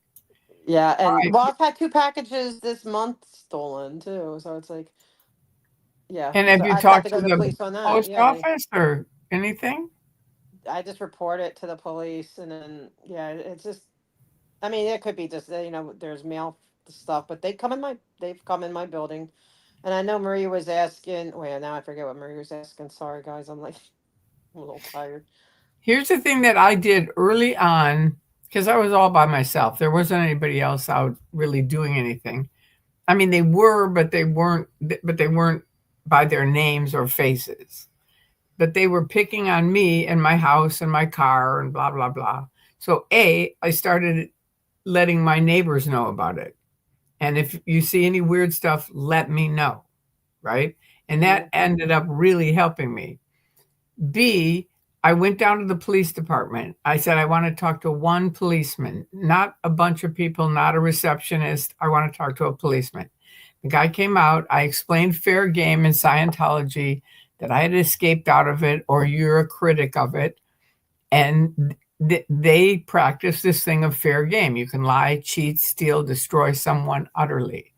Yeah, All and right. well, I've had two packages this month stolen too. So it's like, Yeah. And have So you I just have to talked go to to the the police on that. post Yeah, they office or anything? I just report it to the police, and then yeah, it's just. I mean, it could be just there's mail stuff, but they've come in my building, and I know Marie was asking. Wait, now I forget what Marie was asking. Sorry, guys, I'm like I'm a little tired. Here's the thing that I did early on, because I was all by myself. There wasn't anybody else out really doing anything. I mean, they were, but they weren't by their names or faces. But they were picking on me and my house and my car and blah blah blah. So I started letting my neighbors know about it. And if you see any weird stuff, let me know, right? And Hmm. that ended up really helping me. B, I went down to the police department. I said, I want to talk to one policeman, not a bunch of people, not a receptionist. I want to talk to a policeman. The guy came out. I explained fair game in Scientology, that I had escaped out of it, or you're a critic of it. And they practice this thing of fair game. You can lie, cheat, steal, destroy someone utterly.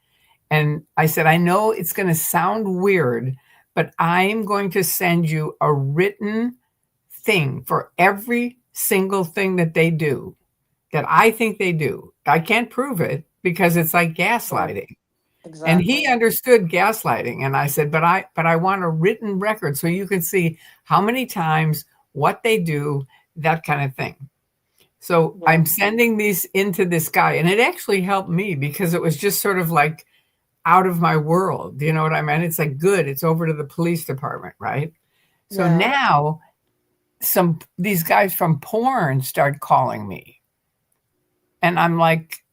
And I said, I know it's going to sound weird, but I'm going to send you a written thing for every single thing that they do, that I think they do. I can't prove it because it's like Right. gaslighting. And he Exactly. understood gaslighting. And I said, but I want a written record so you can see how many times, what they do, that kind of thing. So Yeah. I'm sending these into this guy, and it actually helped me because it was just sort of like out of my world. You know what I mean? It's like, good, it's over to the police department, right? So Yeah. now some these guys from porn start calling me. And I'm like,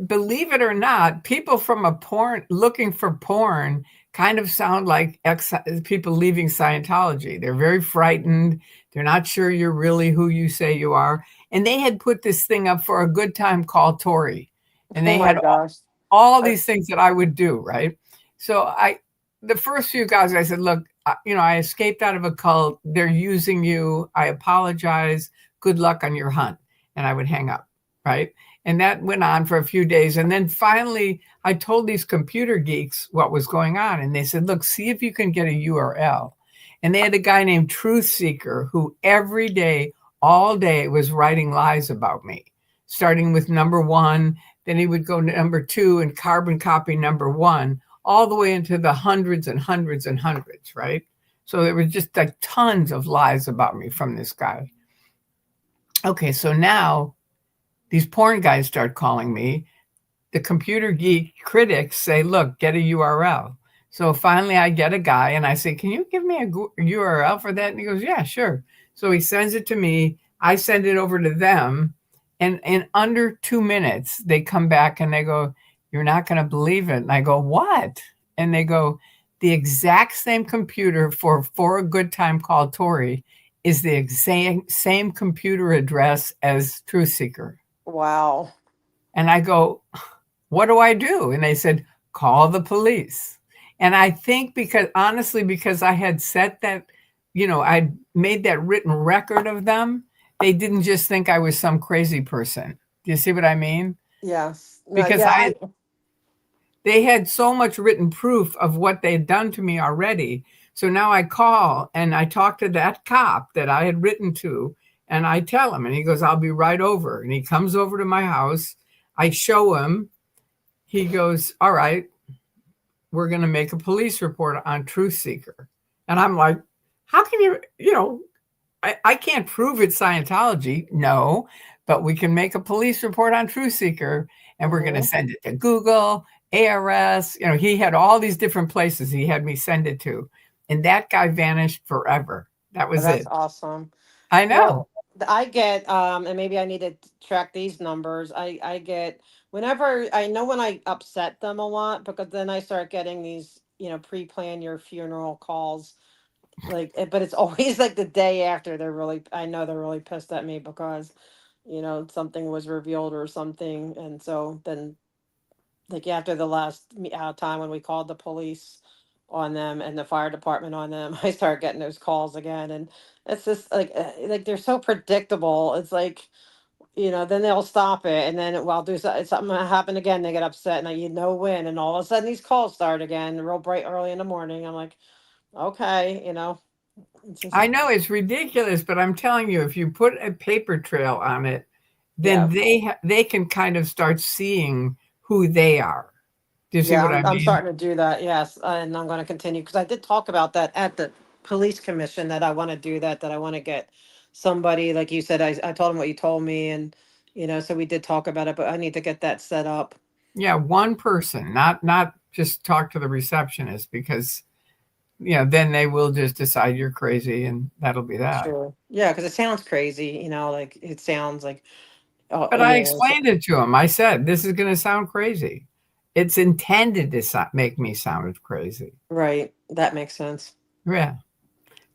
believe it or not, people from a porn looking for porn kind of sound like people leaving Scientology. They're very frightened. They're not sure you're really who you say you are. And they had put this thing up for a good time called Tori. And Oh they my had gosh. all I, these things that I would do, right? So the first few guys, I said, look, I escaped out of a cult. They're using you. I apologize. Good luck on your hunt. And I would hang up, right? And that went on for a few days. And then finally, I told these computer geeks what was going on. And they said, look, see if you can get a URL. And they had a guy named Truth Seeker who every day, all day, was writing lies about me, starting with number one. Then he would go to number two and carbon copy number one, all the way into the hundreds and hundreds and hundreds, right? So there was just like tons of lies about me from this guy. Okay, so now these porn guys start calling me. The computer geek critics say, look, get a URL. So finally I get a guy and I say, can you give me a URL for that? And he goes, yeah, sure. So he sends it to me. I send it over to them. And in under 2 minutes, they come back and they go, you're not going to believe it. And I go, what? And they go, the exact same computer for a good time called Tori is the exact same computer address as Truth Seeker. wow. And I go, what do I do? And they said, call the police. And I think because I had set that, I made that written record of them, they didn't just think I was some crazy person. Do you see what I mean? Yes. No, Because yeah. they had so much written proof of what they had done to me already. So now I call and I talk to that cop that I had written to, and I tell him, and he goes, I'll be right over. And he comes over to my house. I show him. He goes, all right, we're going to make a police report on Truth Seeker. And I'm like, how can I can't prove it's Scientology. No, but we can make a police report on Truth Seeker and we're going to Hmm. send it to Google, ARS. He had all these different places he had me send it to. And that guy vanished forever. That was That's it. awesome. I know. Well, I get, and maybe I need to track these numbers. I get whenever I know when I upset them a lot, because then I start getting these, pre-plan your funeral calls. Like, but it's always like the day after I know they're really pissed at me because, something was revealed or something. And so then, like, after the last time when we called the police on them and the fire department on them, I started getting those calls again. And it's just like they're so predictable. It's like, then they'll stop it, and then I'll do something will happen again. They get upset, and when, and all of a sudden these calls start again, real bright early in the morning. I'm like, okay, it's just, I know it's ridiculous, but I'm telling you, if you put a paper trail on it, then yeah, they can kind of start seeing who they are. Do you see yeah. what I'm I I'm mean? starting to do that, yes, and I'm going to continue because I did talk about that at the police commission that I want to do that. That I want to get somebody like you said. I told him what you told me, and so we did talk about it, but I need to get that set up. Yeah, one person, not just talk to the receptionist because then they will just decide you're crazy and that'll be that. Sure. Yeah, because it sounds crazy, like it sounds like, oh But I yeah, explained it to him. I said, "This is going to sound crazy. It's intended to make me sound crazy." right. That makes sense. Yeah.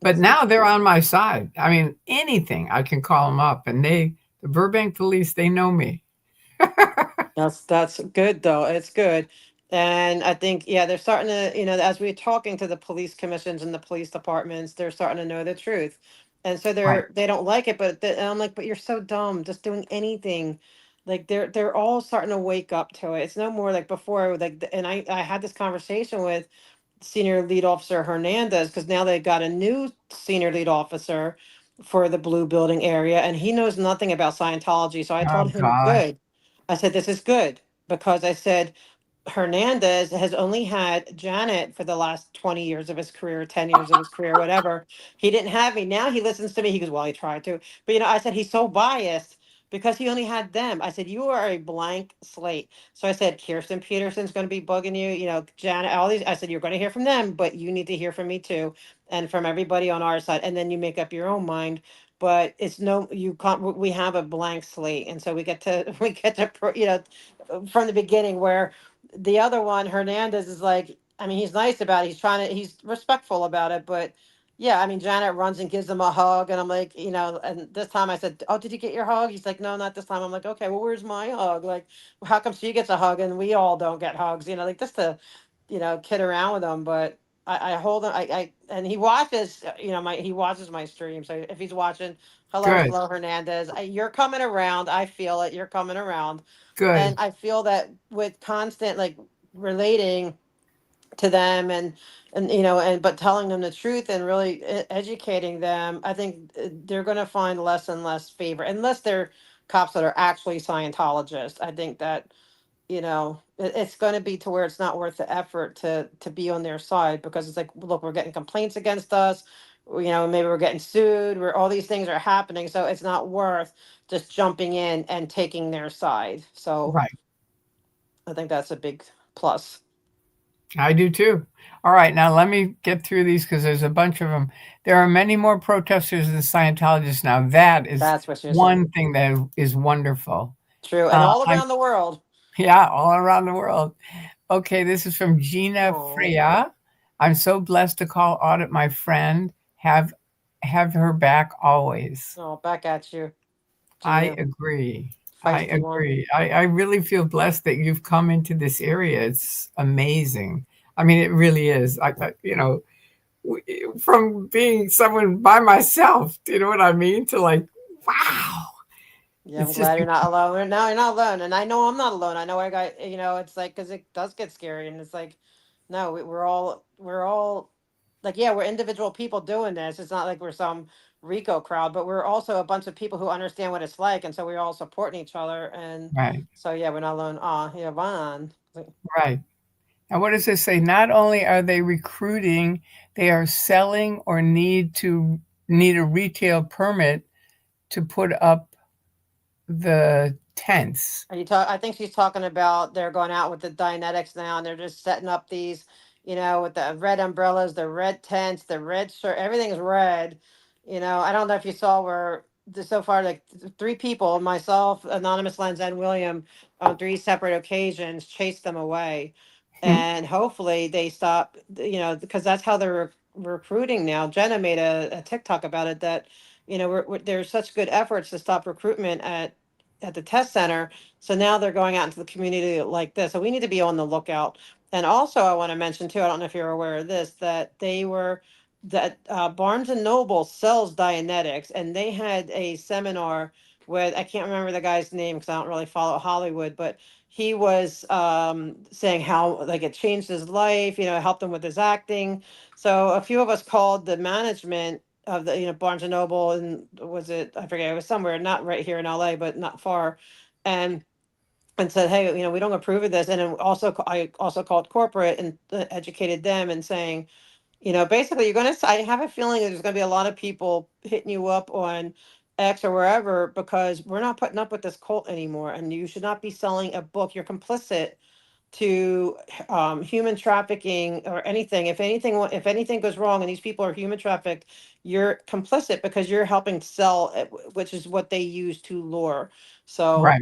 But now they're on my side. I mean, anything I can call them up, and the Burbank police, they know me. That's good though. It's good. And I think, yeah, they're starting to, as we're talking to the police commissions and the police departments, they're starting to know the truth. And so Right. they don't like it, and I'm like, but you're so dumb, just doing anything. Like they're all starting to wake up to it. It's no more like before, and I had this conversation with Senior Lead Officer Hernandez because now they've got a new senior lead officer for the Blue Building area, and he knows nothing about Scientology. So I Oh told him, gosh. good. I said, this is good because I said, Hernandez has only had Janet for the last 20 years of his career, 10 years of his career, whatever. He didn't have me. Now he listens to me. He goes, well, he tried to. But, I said, he's so biased because he only had them. I said, you are a blank slate. So I said, Kirsten Peterson's going to be bugging you, Janet, all these. I said, you're going to hear from them, but you need to hear from me too and from everybody on our side. And then you make up your own mind. But it's no, you can't, we have a blank slate. And so we get to, from the beginning where the other one, Hernandez, is like, I mean, he's nice about it. He's respectful about it. But yeah, I mean, Janet runs and gives him a hug. And I'm like, and this time I said, oh, did you get your hug? He's like, no, not this time. I'm like, okay, well, where's my hug? Like, how come she gets a hug and we all don't get hugs? Like just to, kid around with him. But I hold him, and he watches, he watches my stream. So if he's watching, hello, Good. Flo Hernandez, you're coming around. I feel it. You're coming around. And Good. I feel that with constant like relating to them and but telling them the truth and really educating them, I think they're going to find less and less favor unless they're cops that are actually Scientologists. I think that it's going to be to where it's not worth the effort to be on their side because it's like, look, we're getting complaints against us, maybe we're getting sued, where all these things are happening, so it's not worth just jumping in and taking their side. So Right. I think that's a big plus. I do too. All right, now let me get through these because there's a bunch of them. There are many more protesters than Scientologists now. That is That's what you're saying. one thing that is wonderful. True. And all I'm around the world. Yeah, all around the world. Okay, this is from Gina Oh, Freya. I'm so blessed to call Audit my friend. Have her back always. oh, back at you, I Gina. agree. I Feisty one. agree. I really feel blessed that you've come into this area. It's amazing. I mean, it really is. From being someone by myself, do you know what I mean? To like, wow, Yeah, I'm it's just glad you're not alone. No, you're not alone. And I know I'm not alone. I know I got, it's like, because it does get scary. And it's like, no, we're all like, yeah, we're individual people doing this. It's not like we're some Rico crowd, but we're also a bunch of people who understand what it's like. And so we're all supporting each other. And right, so, yeah, we're not alone. Ah, yeah, Vaughn. right. And what does this say? Not only are they recruiting, they are selling or need a retail permit to put up the tents. I think she's talking about they're going out with the Dianetics now, and they're just setting up these, with the red umbrellas, the red tents, the red shirt. Everything's red. I don't know if you saw where so far, like three people, myself, Anonymous Lens, and William, on three separate occasions, chased them away, and hopefully they stop. Because that's how they're recruiting now. Jenna made a TikTok about it that, there's such good efforts to stop recruitment at the test center. So now they're going out into the community like this. So we need to be on the lookout. And also, I want to mention too, I don't know if you're aware of this, that Barnes and Noble sells Dianetics, and they had a seminar with, I can't remember the guy's name because I don't really follow Hollywood, but he was saying how like it changed his life, you know, it helped him with his acting. So a few of us called the management of the, you know, Barnes and Noble, and was it, I forget, it was somewhere not right here in LA, but not far. And said, hey, you know, we don't approve of this. And then also, I also called corporate and educated them and saying, you know, basically, you're going to, I have a feeling that there's going to be a lot of people hitting you up on X or wherever because we're not putting up with this cult anymore. And you should not be selling a book. You're complicit to human trafficking or anything. If anything goes wrong and these people are human trafficked, you're complicit because you're helping sell it, which is what they use to lure. So, Right.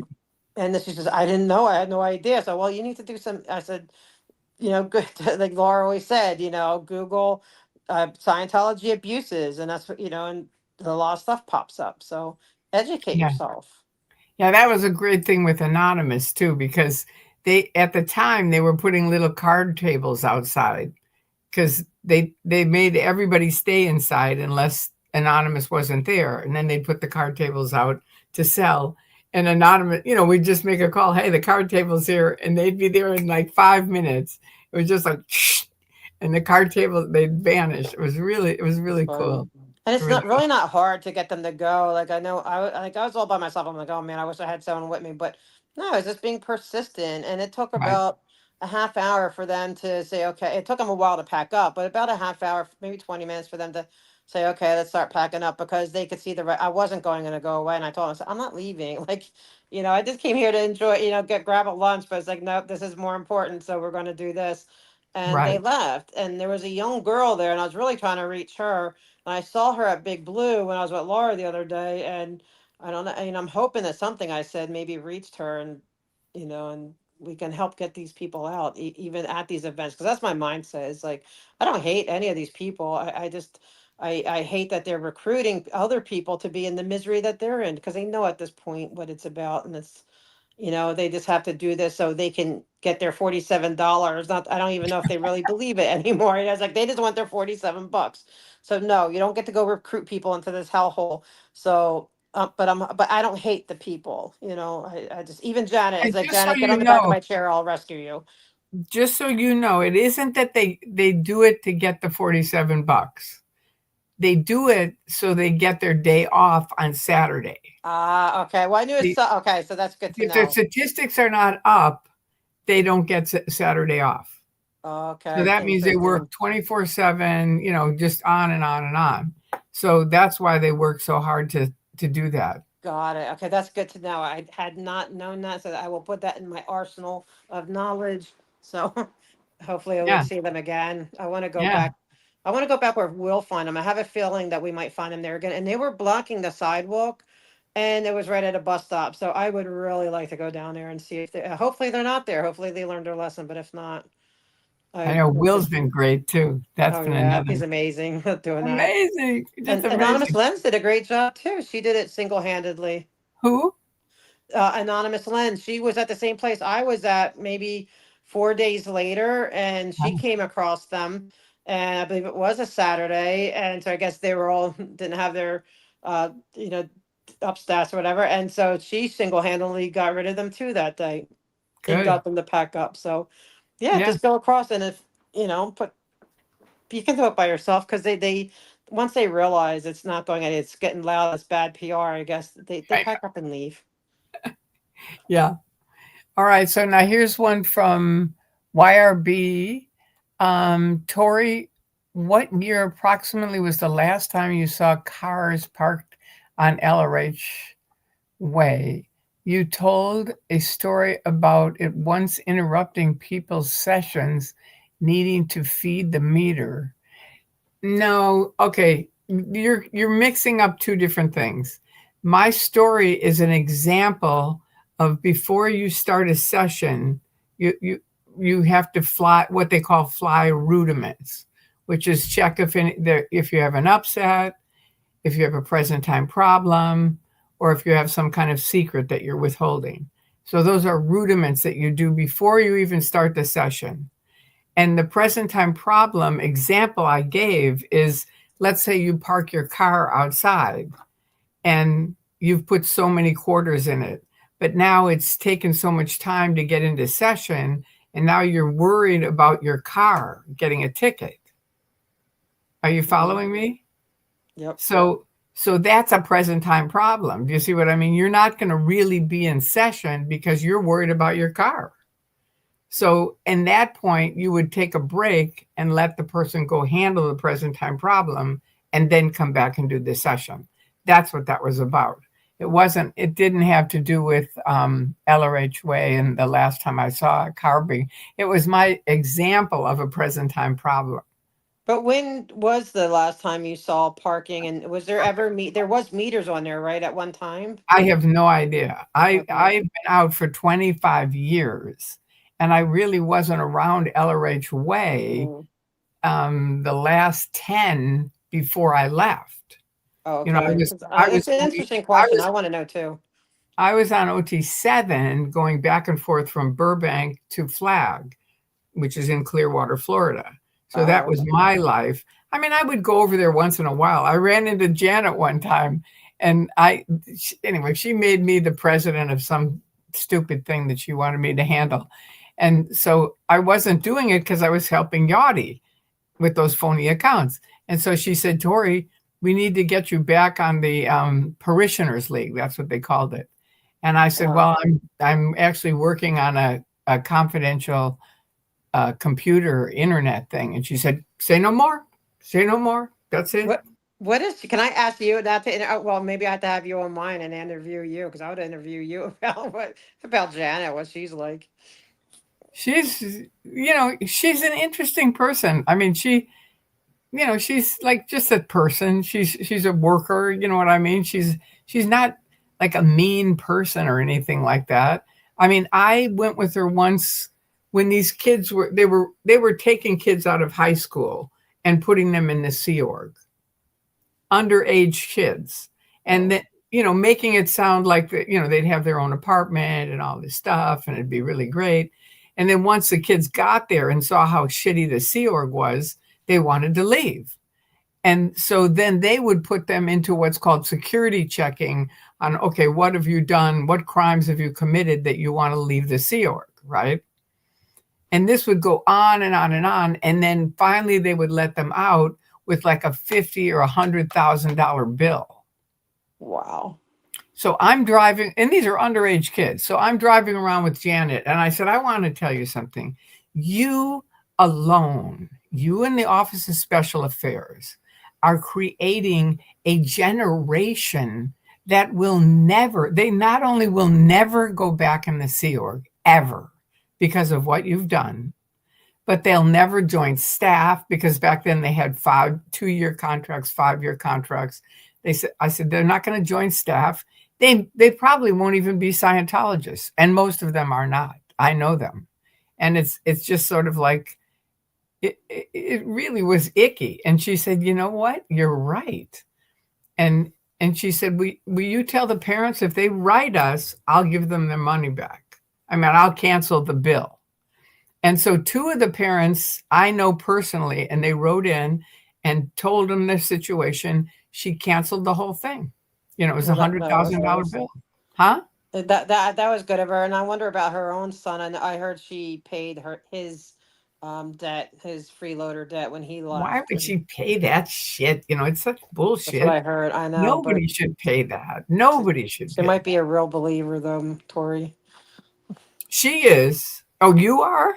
and this is just, I didn't know, I had no idea. So, well, you need to do some, I said, you know, good, like Laura always said, you know, Google Scientology abuses, and that's what, you know, and a lot of stuff pops up. So educate Yeah. yourself. Yeah, that was a great thing with Anonymous too, because they at the time they were putting little card tables outside because they made everybody stay inside unless Anonymous wasn't there, and then they put the card tables out to sell. And Anonymous, you know, we'd just make a call, hey, the card table's here, and they'd be there in like 5 minutes. It was just like, and the card table they'd vanish. It was It's really funny. cool. And It it's really not really not hard to get them to go. Like I know like I was all by myself. I'm like, oh man, I wish I had someone with me. But no, it's just being persistent. And it took right, about a half hour for them to say, okay. It took them a while to pack up, but about a half hour, maybe 20 minutes for them to say, okay, let's start packing up because they could see I wasn't going to go away. And I told them, I said, I'm not leaving. Like, you know, I just came here to enjoy, you know, grab a lunch, but it's like, nope, this is more important. So we're going to do this. And they right. left. And there was a young girl there, and I was really trying to reach her, and I saw her at Big Blue when I was with Laura the other day, and I don't know, and I'm hoping that something I said maybe reached her, and you know, and we can help get these people out, even at these events, because that's my mindset. Is like I don't hate any of these people. I just I hate that they're recruiting other people to be in the misery that they're in because they know at this point what it's about, and it's, you know, they just have to do this so they can get their $47. Not, I don't even know if they really believe it anymore. It's like they just want their 47 bucks. So no, you don't get to go recruit people into this hellhole. So, but I don't hate the people. You know, I just, even Janet is And like, just so Janet, get you on the back of know, my chair. I'll rescue you. it isn't that they do it to get the 47 bucks. They do it so they get their day off on Saturday. Ah, okay. Well, I knew it's The, so, okay. So that's good to if their know. statistics are not up, they don't get Saturday off. So Okay, that means they interesting. work 24/7, you know, just on and on and on. So that's why they work so hard to do that. Got it. Okay, that's good to know. I had not known that, so I will put that in my arsenal of knowledge. So hopefully we'll Yeah, see them again. I want to go yeah. back. I want to go back where we'll find them. I have a feeling that we might find them there again. And they were blocking the sidewalk, and it was right at a bus stop. So I would really like to go down there and see if they. Hopefully they're not there. Hopefully they learned their lesson. But if not, I I. know Will's been great too. That's Oh been yeah, another he's amazing at doing that. amazing, just And Anonymous amazing. Lens did a great job too. She did it single handedly. Who? Anonymous Lens. She was at the same place I was at maybe 4 days later, and she Oh, came across them. And I believe it was a Saturday, and so I guess they were all didn't have their, you know, upstats or whatever, and so she single handedly got rid of them too that day and good. got them to pack up. So yeah, Yeah, just go across, and if you know, put you can do it by yourself because they once they realize it's not going, it's getting loud, it's bad PR. I guess they I pack up and leave. yeah. All right. So now here's one from YRB. Tori, what year approximately was the last time you saw cars parked on LRH Way? You told a story about it once interrupting people's sessions needing to feed the meter. No, okay. You're mixing up two different things. My story is an example of before you start a session, you have to fly what they call fly rudiments, which is check if you have an upset, if you have a present time problem, or if you have some kind of secret that you're withholding. So those are rudiments that you do before you even start the session. And the present time problem example I gave is, let's say you park your car outside and you've put so many quarters in it, but now it's taken so much time to get into session, and now you're worried about your car getting a ticket. Are you Mhm. following me? Yep. So that's a present time problem. Do you see what I mean? You're not going to really be in session because you're worried about your car. So in that point, you would take a break and let the person go handle the present time problem and then come back and do the session. That's what that was about. It didn't have to do with LRH Way and the last time I saw a car being, it was my example of a present time problem. But when was the last time you saw parking, and was there ever there was meters on there, right, at one time? I have no idea. Okay. I've been out for 25 years and I really wasn't around LRH Way Mm. the last 10 before I left. Oh, You know, okay. I It's was an going, interesting I question. was I want to know too. I was on OT7 going back and forth from Burbank to Flag, which is in Clearwater, Florida. So that Oh, was my life. I mean, I would go over there once in a while. I ran into Janet one time, and anyway, she made me the president of some stupid thing that she wanted me to handle. And so I wasn't doing it because I was helping Yachty with those phony accounts. And so she said, Tori, we need to get you back on the Parishioners League. That's what they called it. And I said, wow. well, I'm actually working on a confidential computer internet thing. And she said, say no more, say no more. That's it. What what is? Can I ask you that to? Well, maybe I have to have you on mine and interview you, because I would interview you about about Janet, what she's like. She's an interesting person. I mean, she's like just a person. She's a worker. You know what I mean? She's not like a mean person or anything like that. I mean, I went with her once when these kids were taking kids out of high school and putting them in the Sea Org, underage kids, and Oh, that making it sound like that they'd have their own apartment and all this stuff, and it'd be really great. And then once the kids got there and saw how shitty the Sea Org was, they wanted to leave. And so then they would put them into what's called security checking on, okay, what have you done? What crimes have you committed that you want to leave the Sea Org, right? And this would go on and on and on. And then finally they would let them out with like a 50 or $100,000 bill. wow. So I'm driving, and these are underage kids. So I'm driving around with Janet, and I said, I want to tell you something. You alone, you in the Office of Special Affairs, are creating a generation that they not only will never go back in the Sea Org, ever, because of what you've done, but they'll never join staff because back then they had 2-year contracts, 5-year contracts. I said, they're not going to join staff. They probably won't even be Scientologists. And most of them are not. I know them. And it's just sort of like, it really was icky. And she said, you know what? You're right. And she said, will you tell the parents if they write us, I'll give them their money back. I mean, I'll cancel the bill. And so 2 of the parents I know personally, and they wrote in and told them their situation. She canceled the whole thing. It was a Well, that was $100,000 nice. bill. Huh? That was good of her, and I wonder about her own son. And I heard she paid his debt, his freeloader debt, when he Why left. would And she pay that shit? It's such that's what bullshit. I heard. I know, but Nobody should pay that. she, Nobody should she pay might that. be a real believer, though, Tori. She is. Oh, you are?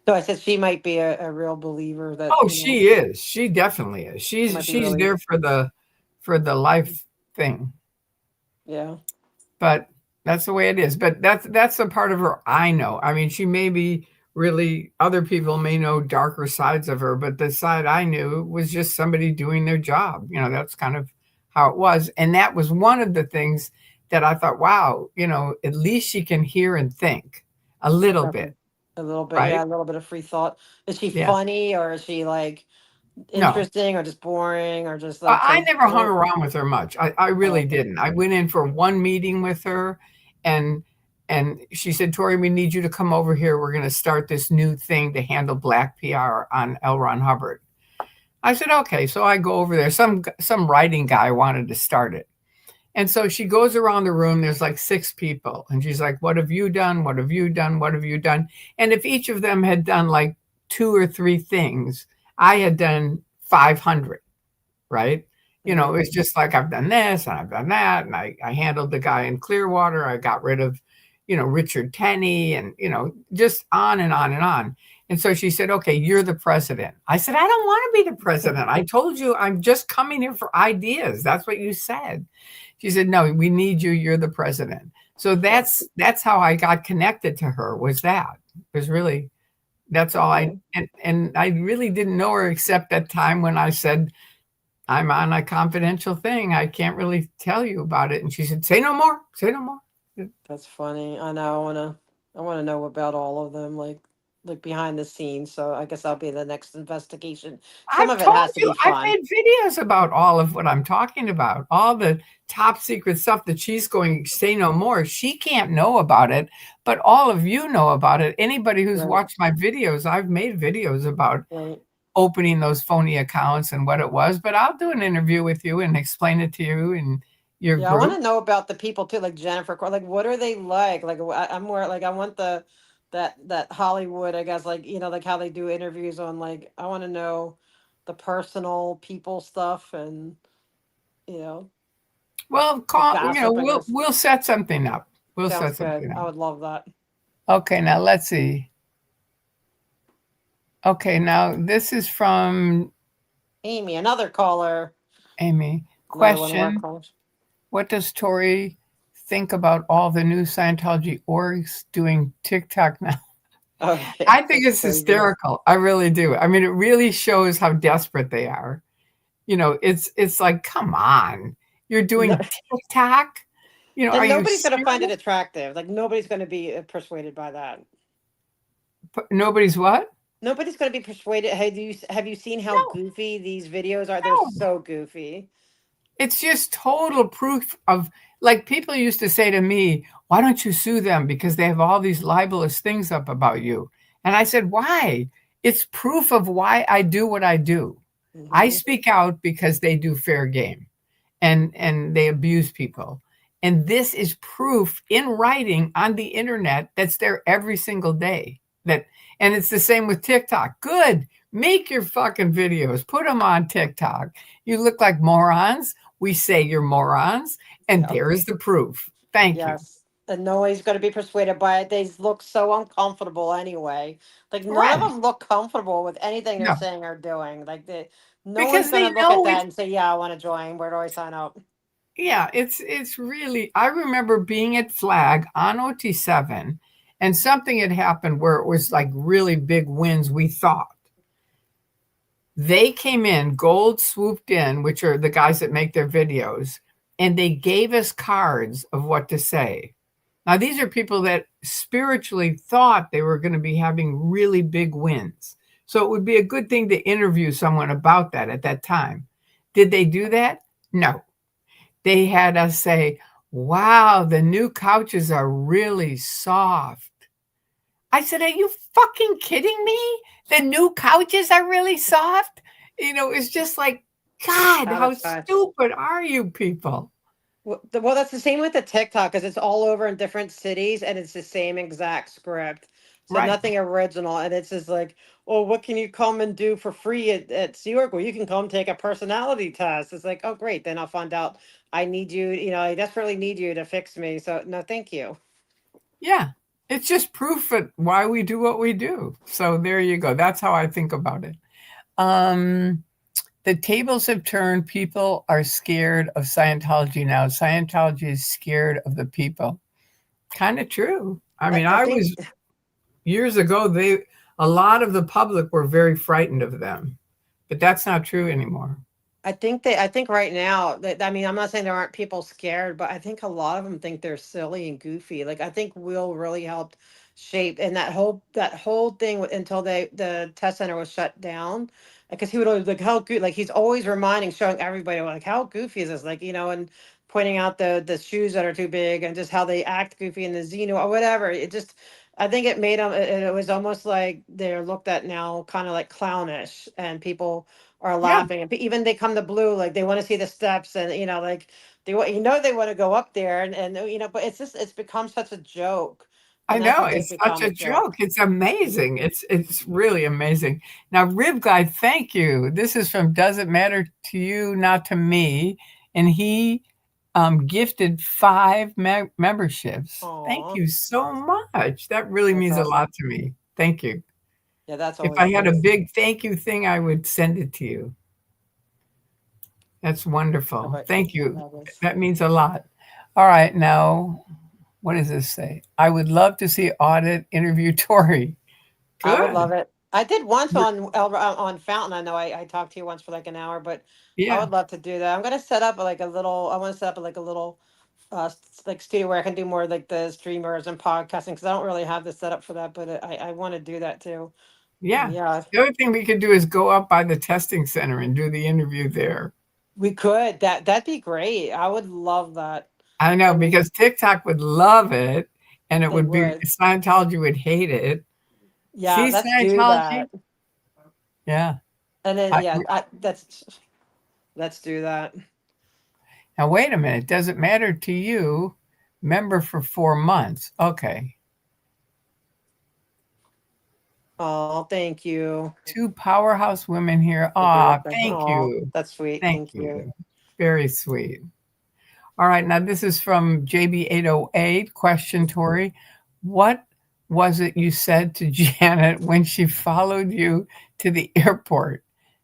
So I said she might be a real believer, that, Oh, she is. She definitely is. she might be She's really, there for the life thing. yeah. But that's the way it is. But that's the part of her I know. I mean, she may be really, other people may know darker sides of her, but the side I knew was just somebody doing their job. That's kind of how it was. And that was one of the things that I thought, wow, at least she can hear and think a little bit, Definitely. A little bit, right? yeah, a little bit of free thought. Is she Yeah. funny, or is she like No, interesting, or just boring, or just like I some? never hung around with her much. I Oh, really okay. didn't. I went in for one meeting with her, and she said, Tori, we need you to come over here. We're going to start this new thing to handle Black PR on L. Ron Hubbard. I said, okay. So I go over there. Some writing guy wanted to start it. And so she goes around the room. There's like 6 people. And she's like, what have you done? What have you done? What have you done? And if each of them had done like 2 or 3 things, I had done 500, right? Hmm. It's just like I've done this and I've done that. And I handled the guy in Clearwater. I got rid of, Richard Tenney and, just on and on and on. And so she said, okay, you're the president. I said, I don't want to be the president. I told you I'm just coming here for ideas. That's what you said. She said, no, we need you. You're the president. So Well, that's how I got connected to her, was that. It was really, that's all okay. and I really didn't know her except that time when I said, I'm on a confidential thing. I can't really tell you about it. And she said, say no more, say no more. That's funny. I know. I wanna know about all of them, like behind the scenes. So I guess that'll be the next investigation. Some I've of it told has to you, be I've fun. made videos about all of what I'm talking about, all the top secret stuff that she's going, say no more. She can't know about it, but all of you know about it. Anybody who's Right. watched my videos, I've made videos about Right. opening those phony accounts and what it was, but I'll do an interview with you and explain it to you and your Yeah, I want group. to know about the people too, like Jennifer. Like, what are they like? Like, I'm more like I want that Hollywood, I guess, like like how they do interviews on. Like, I want to know the personal people stuff and you know Well, the call, gossip. I we'll guess we'll set something up. We'll sounds set good. something I up. would love that. Okay, now let's see. Okay, now this is from Amy, another caller, Amy. another one of our Question: callers. what does Tori think about all the new Scientology orgs doing TikTok now? Oh yeah, I think that's it's crazy. hysterical. I really do. I mean, it really shows how desperate they are. It's like, come on, you're No, doing TikTok. Are and you nobody's gonna serious? find it attractive. Like nobody's gonna be persuaded by that. Nobody's what? Nobody's going to be persuaded. Hey, have you seen how No, goofy these videos are? They're no. so goofy. It's just total proof of, like, people used to say to me, why don't you sue them because they have all these libelous things up about you? And I said, why? It's proof of why I do what I do. I Hmm. speak out because they do fair game and they abuse people. And this is proof in writing on the internet that's there every single day. That and it's the same with TikTok. Good. Make your fucking videos. Put them on TikTok. You look like morons. We say you're morons. And Yeah. there is the proof. Thank you. Yes. And nobody's going to be persuaded by it. They look so uncomfortable anyway. Like none of Right. them look comfortable with anything they're No. saying or doing. No one's Because going they to look at know that it's and say, "Yeah, I want to join. Where do I sign up?" yeah, it's really, I remember being at Flag on OT7 and something had happened where it was like really big winds, we thought. They came in, Gold swooped in, which are the guys that make their videos, and they gave us cards of what to say. Now, these are people that spiritually thought they were going to be having really big wins. So it would be a good thing to interview someone about that at that time. Did they do that? No. They had us say, wow, the new couches are really soft. I said, are you fucking kidding me? The new couches are really soft? It's just like, God, Out of how touch. stupid are you people? Well, that's the same with the TikTok because it's all over in different cities and it's the same exact script. So Right. nothing original. And it's just like, oh, what can you come and do for free at Sea Org? Well, you can come take a personality test. It's like, oh, great. Then I'll find out I need you, I desperately need you to fix me. So no, thank you. Yeah. It's just proof of why we do what we do. So there you go. That's how I think about it. Um, the tables have turned. People are scared of Scientology now. Scientology is scared of the people. Kind of true. I mean, I I think was years ago, a lot of the public were very frightened of them, but that's not true anymore. I think right now that I mean I'm not saying there aren't people scared, but I think a lot of them think they're silly and goofy. Like I think Will really helped shape and that whole thing until the test center was shut down because he would always like how good like he's always reminding showing everybody like how goofy is this like and pointing out the shoes that are too big and just how they act goofy in the Xeno or whatever. It just I think it made them. It was almost like they're looked at now, kind of like clownish, and people are Yeah, laughing. And even they come to Blue, like they want to see the steps, and like they want, they want to go up there, and but it's become such a joke, I and I know, think they've it's such become a a joke. joke, it's amazing, it's really amazing. Now, Rib Guy, thank you. This is from Doesn't Matter to You, Not to Me, and he, gifted 5 memberships. Thank Aw, you so much, that really that's means a awesome. lot to me. Thank you. Yeah, that's If always I had a nice. big thank you thing, I would send it to you. That's How wonderful. about Thank how you. about this? That means a lot. All right, now, what does this say? I would love to see Audit interview Tori. I would Good. love it. I did once on Fountain. I know I talked to you once for like an hour, but I Yeah. would love to do that. I'm gonna set up like a little. I want to set up like a little, like studio where I can do more like the streamers and podcasting because I don't really have the setup for that, but I want to do that too. Yeah. Yeah, The other thing we could do is go up by the testing center and do the interview there. we could. That'd be great. I would love that. I know I mean, because TikTok would love it and it they would be would. Scientology would hate it. Yeah, See let's do Scientology? that. Yeah. And then I, yeah, that's let's do that. now wait a minute. Does it matter to you? Member for 4 months. Okay. Oh, thank you. 2 powerhouse women here. Happy Ah, birthday. thank Oh, you. that's sweet. Thank Thank you. you. Very sweet. All right, now this is from JB808. Question, Tori. What was it you said to Janet when she followed you to the airport?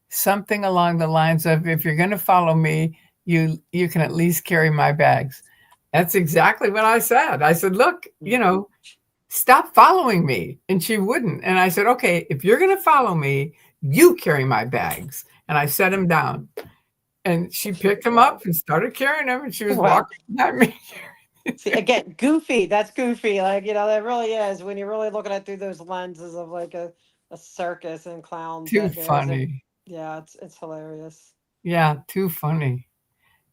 Something along the lines of, if you're going to follow me, you can at least carry my bags. That's exactly what I said. I said, look, stop following me. And she wouldn't. And I said, okay, if you're going to follow me, you carry my bags. And I set him down. And she picked him Wow. up and started carrying him, and she was Wow. walking behind me. See, again, goofy. That's goofy. Like, that really is when you're really looking at through those lenses of like a circus and clowns Too that goes. And funny. yeah, it's hilarious. Yeah, too funny.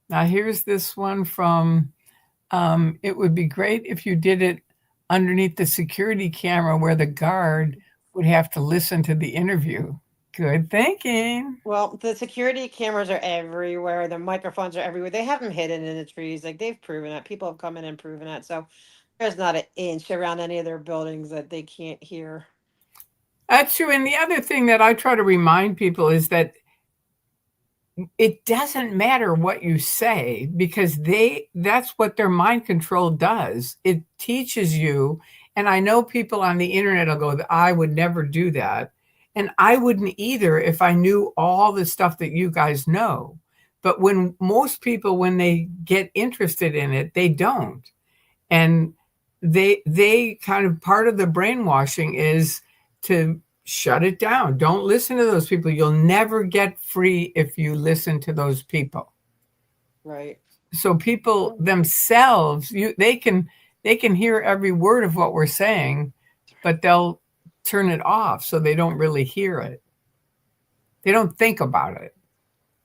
Now here's this one from, it would be great if you did it underneath the security camera where the guard would have to listen to the interview. Good thinking. Well, the security cameras are everywhere. The microphones are everywhere. They have them hidden in the trees. Like they've proven it. People have come in and proven it. So there's not an inch around any of their buildings that they can't hear. That's true. And the other thing that I try to remind people is that it doesn't matter what you say because that's what their mind control does. It teaches you. And I know people on the internet will go, I would never do that. And I wouldn't either if I knew all the stuff that you guys know. But when most people, when they get interested in it, they don't. And they kind of, part of the brainwashing is to shut it down. Don't listen to those people. You'll never get free if you listen to those people. Right. So people themselves, they can hear every word of what we're saying, but they'll turn it off so they don't really hear it. They don't think about it.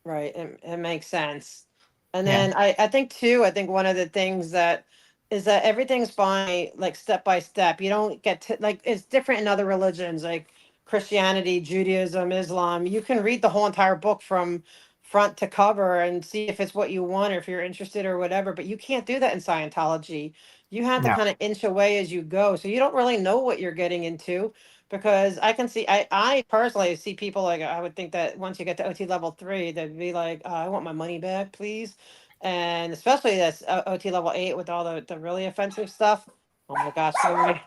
Right. It makes sense. And Yeah. then I think too, I think one of the things that is that everything's by like step by step. You don't get to like it's different in other religions like Christianity, Judaism, Islam. You can read the whole entire book from front to cover and see if it's what you want or if you're interested or whatever. But you can't do that in Scientology. You have to No. kind of inch away as you go. So you don't really know what you're getting into because I can see I personally see people like I would think that once you get to OT level 3 they'd be like I want my money back please, and especially this OT level 8 with all the really offensive stuff. Oh my gosh, sorry.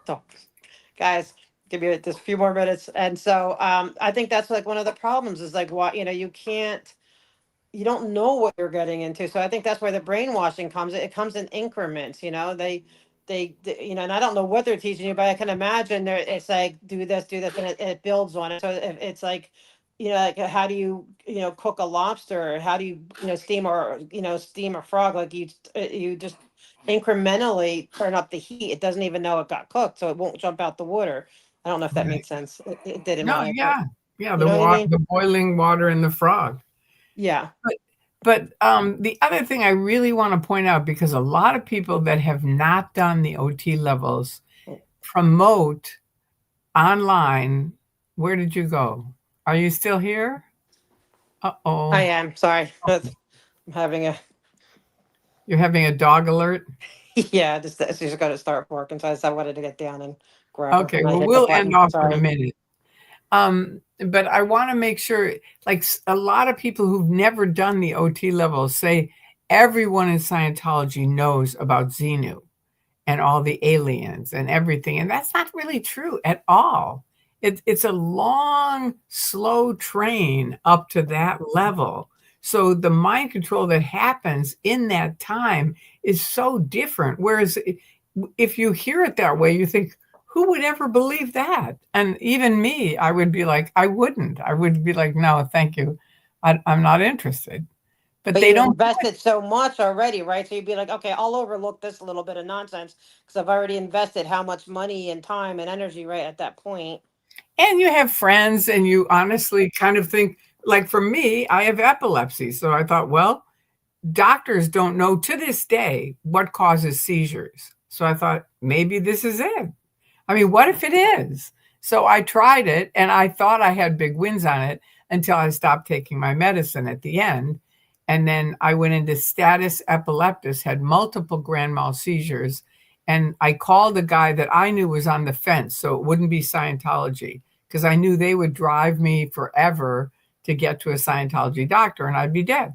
So guys, give me just a few more minutes. And so I think that's like one of the problems is like what you can't, you don't know what you're getting into. So I think that's where the brainwashing comes. It comes in increments, and I don't know what they're teaching you, but I can imagine there it's like do this, and it builds on it. So if it's like, like how do you, cook a lobster? Or how do you, steam a frog? Like you just incrementally turn up the heat. It doesn't even know it got cooked, so it won't jump out the water. I don't know if that made Right. sense. It did in No, my opinion. yeah. Yeah, You know what I mean? the boiling water and the frog. Yeah. But the other thing I really want to point out, because a lot of people that have not done the OT levels promote online. Where did you go? Are you still here? I Uh-oh. am sorry. I'm having a You're having a dog alert? yeah. Just she's going to start working, so I wanted to get down and grab her, Okay, and I well, hit the we'll end button. off in a Sorry. minute. But I want to make sure, like a lot of people who've never done the OT level say everyone in Scientology knows about Xenu and all the aliens and everything. And that's not really true at all. It's a long, slow train up to that level. So the mind control that happens in that time is so different. Whereas if you hear it that way, you think, who would ever believe that? And even me, I would be like, I wouldn't. I would be like, no, thank you. I'm not interested. But But they you don't. invested so much already, right? So you'd be like, okay, I'll overlook this little bit of nonsense because I've already invested how much money and time and energy right at that point. And you have friends, and you honestly kind of think, like for me, I have epilepsy. So I thought, well, doctors don't know to this day what causes seizures. So I thought, maybe this is it. I mean, what if it is? So I tried it, and I thought I had big wins on it until I stopped taking my medicine at the end. And then I went into status epileptus, had multiple grand mal seizures. And I called a guy that I knew was on the fence, so it wouldn't be Scientology, because I knew they would drive me forever to get to a Scientology doctor and I'd be dead.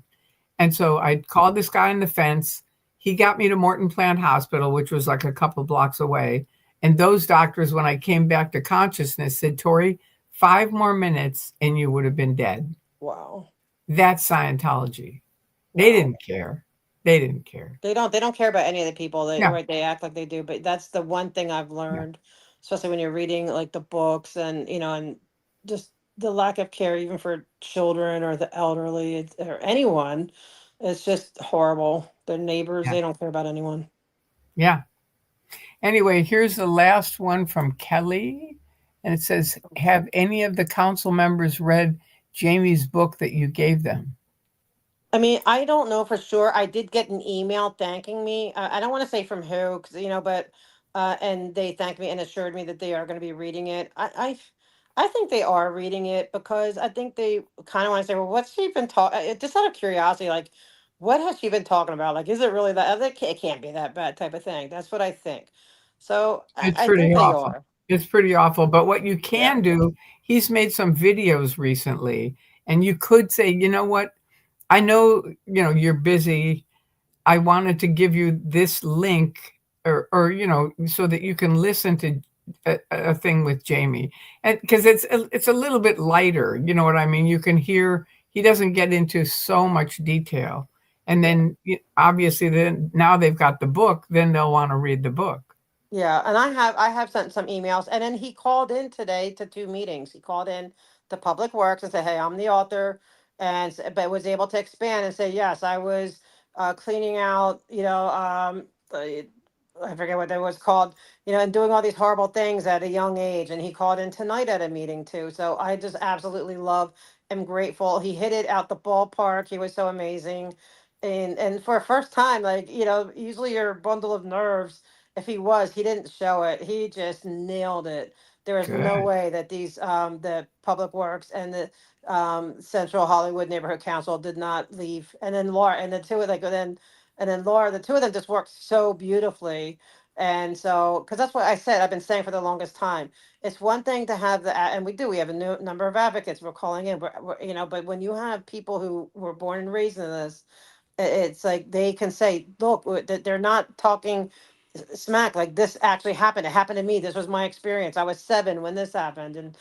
And so I called this guy on the fence. He got me to Morton Plant Hospital, which was like a couple blocks away. And those doctors, when I came back to consciousness, said, Tori, 5 more minutes and you would have been dead. Wow. That's Scientology. They Wow. didn't care. They didn't care. They don't care about any of the people. They Yeah. right, they act like they do, but that's the one thing I've Yeah. learned, especially when you're reading like the books and and just the lack of care even for children or the elderly or anyone. It's just horrible. Their neighbors, Yeah. they don't care about anyone. Yeah. Anyway, here's the last one from Kelly. And it says, have any of the council members read Jamie's book that you gave them? I mean, I don't know for sure. I did get an email thanking me. I don't want to say from who, because but and they thanked me and assured me that they are going to be reading it. I think they are reading it because I think they kind of want to say, well, what's she been talking? Just out of curiosity, like, what has she been talking about? Like, is it really that? It can't be that bad type of thing. That's what I think. So It's I pretty think they awful. are. It's pretty awful. But what you Yeah. can do, he's made some videos recently, and you could say, you know what? I know, you're busy. I wanted to give you this link or so that you can listen to a thing with Jamie. And because it's a little bit lighter, you know what I mean? You can hear he doesn't get into so much detail. And Yeah. then obviously then now they've got the book, then they'll want to read the book. Yeah, and I have sent some emails, and then he called in today to two meetings. He called in to Public Works and said, "Hey, I'm the author," and but was able to expand and say, "Yes, I was cleaning out, I forget what that was called, and doing all these horrible things at a young age." And he called in tonight at a meeting too. So I just absolutely love, am grateful. He hit it out the ballpark. He was so amazing, and for a first time, like usually your bundle of nerves if he didn't show it. He just nailed it. There is no Good. way that the Public Works and the Central Hollywood Neighborhood Council did not leave. And then Laura and the two of then Laura, the two of them just worked so beautifully. And so, because that's what I said, I've been saying for the longest time. It's one thing to have and we have a new number of advocates we're calling in, but when you have people who were born and raised in this, it's like they can say, look, that they're not talking smack, like this actually happened. It happened to me. This was my experience. I was 7 when this happened, and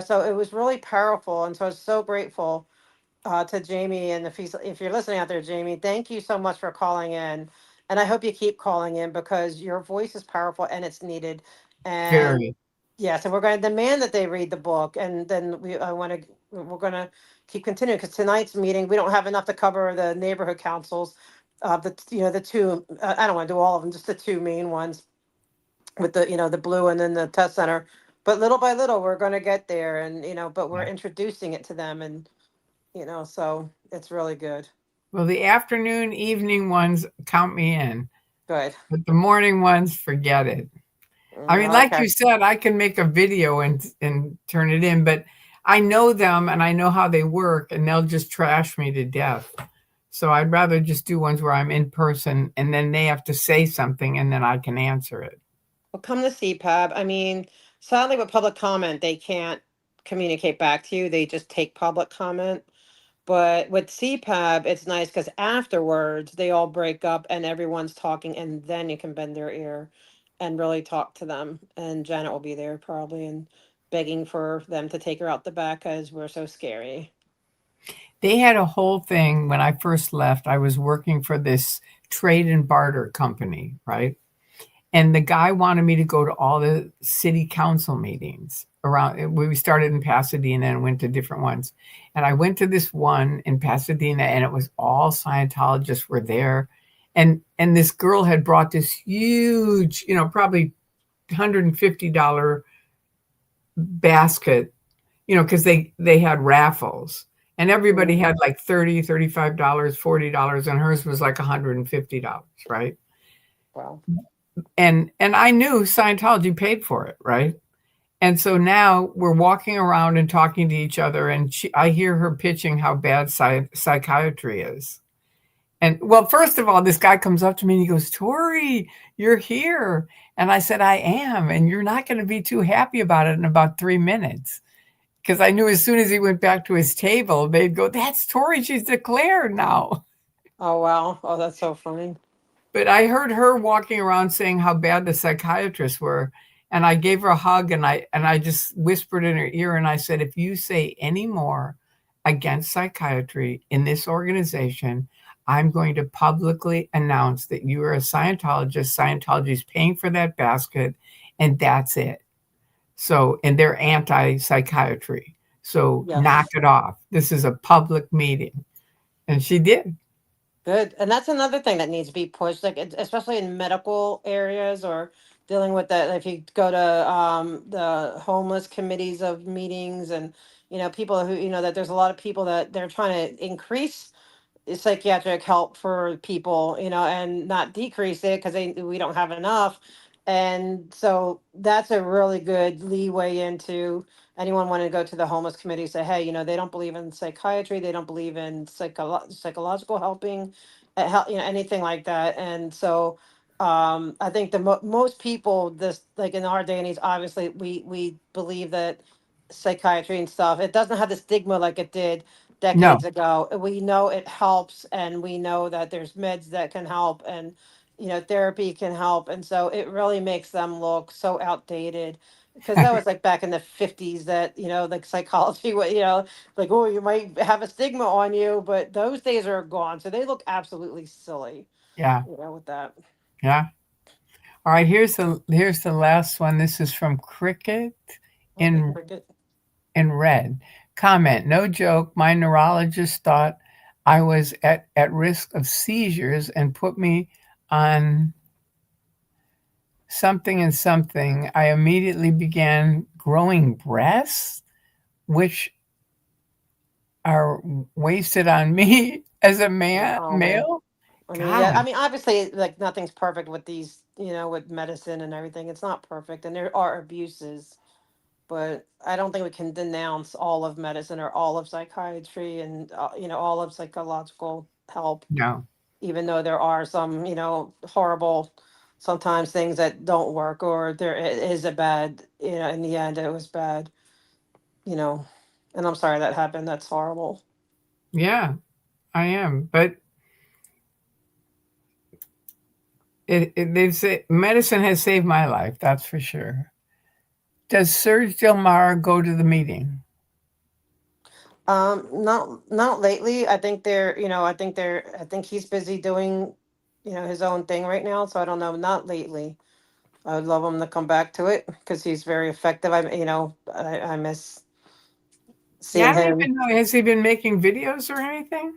so it was really powerful. And so I was so grateful to Jamie. And if you're listening out there, Jamie, thank you so much for calling in. And I hope you keep calling in because your voice is powerful and it's needed. And Very. yes, and we're going to demand that they read the book, and then we're going to keep continuing because tonight's meeting we don't have enough to cover the neighborhood councils, the two. I don't want to do all of them, just the two main ones with the blue and then the test center. But little by little, we're going to get there, and but we're Yeah. introducing it to them, and so it's really good. Well, the afternoon, evening ones count me in, Good. but the morning ones, forget it. I mean, like Okay. you said, I can make a video and turn it in, but I know them and I know how they work, and they'll just trash me to death. So I'd rather just do ones where I'm in person and then they have to say something and then I can answer it. Well, come to CPAB. I mean, sadly, with public comment, they can't communicate back to you. They just take public comment. But with CPAB, it's nice because afterwards they all break up and everyone's talking, and then you can bend their ear and really talk to them. And Janet will be there probably and begging for them to take her out the back because we're so scary. They had a whole thing when I first left. I was working for this trade and barter company, right? And the guy wanted me to go to all the city council meetings around. We started in Pasadena and went to different ones. And I went to this one in Pasadena, and it was all Scientologists were there. And this girl had brought this huge, probably $150 basket, because they had raffles. And everybody Mhm. had like $30, $35, $40, and hers was like $150, right? Wow. And I knew Scientology paid for it, right? And so now we're walking around and talking to each other, and I hear her pitching how bad psychiatry is. And well, first of all, this guy comes up to me and he goes, "Tori, you're here." And I said, "I am, and you're not going to be too happy about it in about 3 minutes." Because I knew as soon as he went back to his table, they'd go, "That's Tori. She's declared now." Oh, wow. Oh, that's so funny. But I heard her walking around saying how bad the psychiatrists were. And I gave her a hug and I just whispered in her ear and I said, if you say any more against psychiatry in this organization, I'm going to publicly announce that you are a Scientologist. Scientology is paying for that basket, and that's it. So, and they're anti psychiatry. So knock Yes. it off. This is a public meeting. And she did. Good. And that's another thing that needs to be pushed, like especially in medical areas or dealing with that. If you go to the homeless committees of meetings and, people who, that there's a lot of people that they're trying to increase psychiatric help for people, and not decrease it because we don't have enough. And so that's a really good leeway into anyone wanting to go to the homeless committee, say, hey, they don't believe in psychiatry, they don't believe in psychological helping, anything like that. And so I think the most people this like in our day and age, obviously we believe that psychiatry and stuff, it doesn't have the stigma like it did No. decades ago. We know it helps, and we know that there's meds that can help, and therapy can help, and so it really makes them look so outdated. Because that was like back in the 50s that like psychology, like, oh, you might have a stigma on you, but those days are gone. So they look absolutely silly, Yeah. with that. Yeah. All right, here's the last one. This is from Cricket Okay, in cricket. in red. Comment, no joke, my neurologist thought I was at risk of seizures and put me on something and something. I immediately began growing breasts, which are wasted on me as a Oh man. male. I mean, yeah, I God, mean, obviously, like nothing's perfect with these, with medicine and everything. It's not perfect, and there are abuses, but I don't think we can denounce all of medicine or all of psychiatry and all of psychological help, no. even though there are some, horrible sometimes things that don't work, or there is a bad, in the end it was bad, you know, and I'm sorry that happened. That's horrible. Yeah, I am. But they've said medicine has saved my life, that's for sure. Does Serge Delmar go to the meeting? Not lately. I think I think he's busy doing, his own thing right now. So I don't know. Not lately. I would love him to come back to it because he's very effective. I miss Yeah, seeing I don't him. even know. Has he been making videos or anything?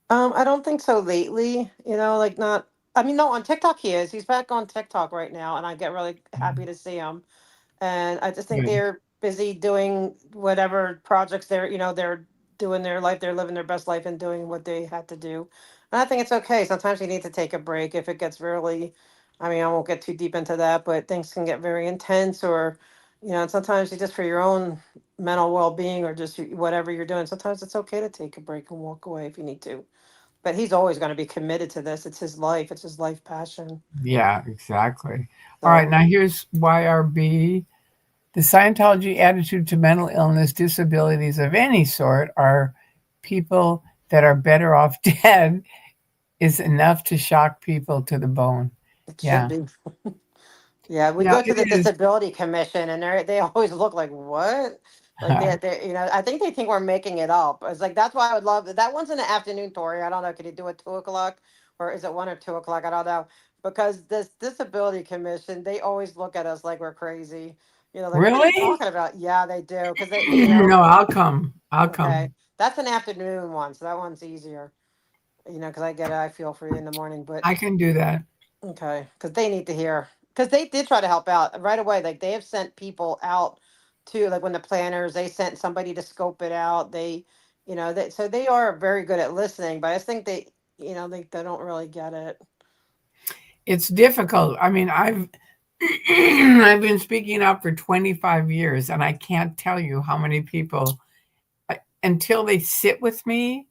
I don't think so lately. Like not. I mean, no, on TikTok he is. He's back on TikTok right now, and I get really happy to see him. And I just think Good. they're busy doing whatever projects they're doing their life, they're living their best life and doing what they had to do. And I think it's okay. Sometimes you need to take a break if it gets really, I mean, I won't get too deep into that, but things can get very intense, or, sometimes you just for your own mental well-being, or just whatever you're doing. Sometimes it's okay to take a break and walk away if you need to. But he's always going to be committed to this. It's his life. It's his life passion. Yeah, exactly. All right, So now here's YRB. The Scientology attitude to mental illness, disabilities of any sort, are people that are better off dead is enough to shock people to the bone. it should Yeah. be. Yeah, we Yeah, go to it the is. disability commission, and they always look like, what? Like they I think they think we're making it up. It's like, that's why I would love that one's in the afternoon, Tori. I don't know, could you do it 2 o'clock, or is it 1 or 2 o'clock? I don't know. Because this disability commission, they always look at us like we're crazy. Like, what are you Really? talking about? Yeah, they do. Because No, I'll come. I'll okay, come. that's an afternoon one, so that one's easier. Because I get it, I feel for you in the morning, but I can do that. okay, because they need to hear. Because they did try to help out right away. Like, they have sent people out to, like, when the planners, they sent somebody to scope it out. So they are very good at listening. But I just think they don't really get it. It's difficult. I mean, I've I've been speaking up for 25 years and I can't tell you how many people until they sit with me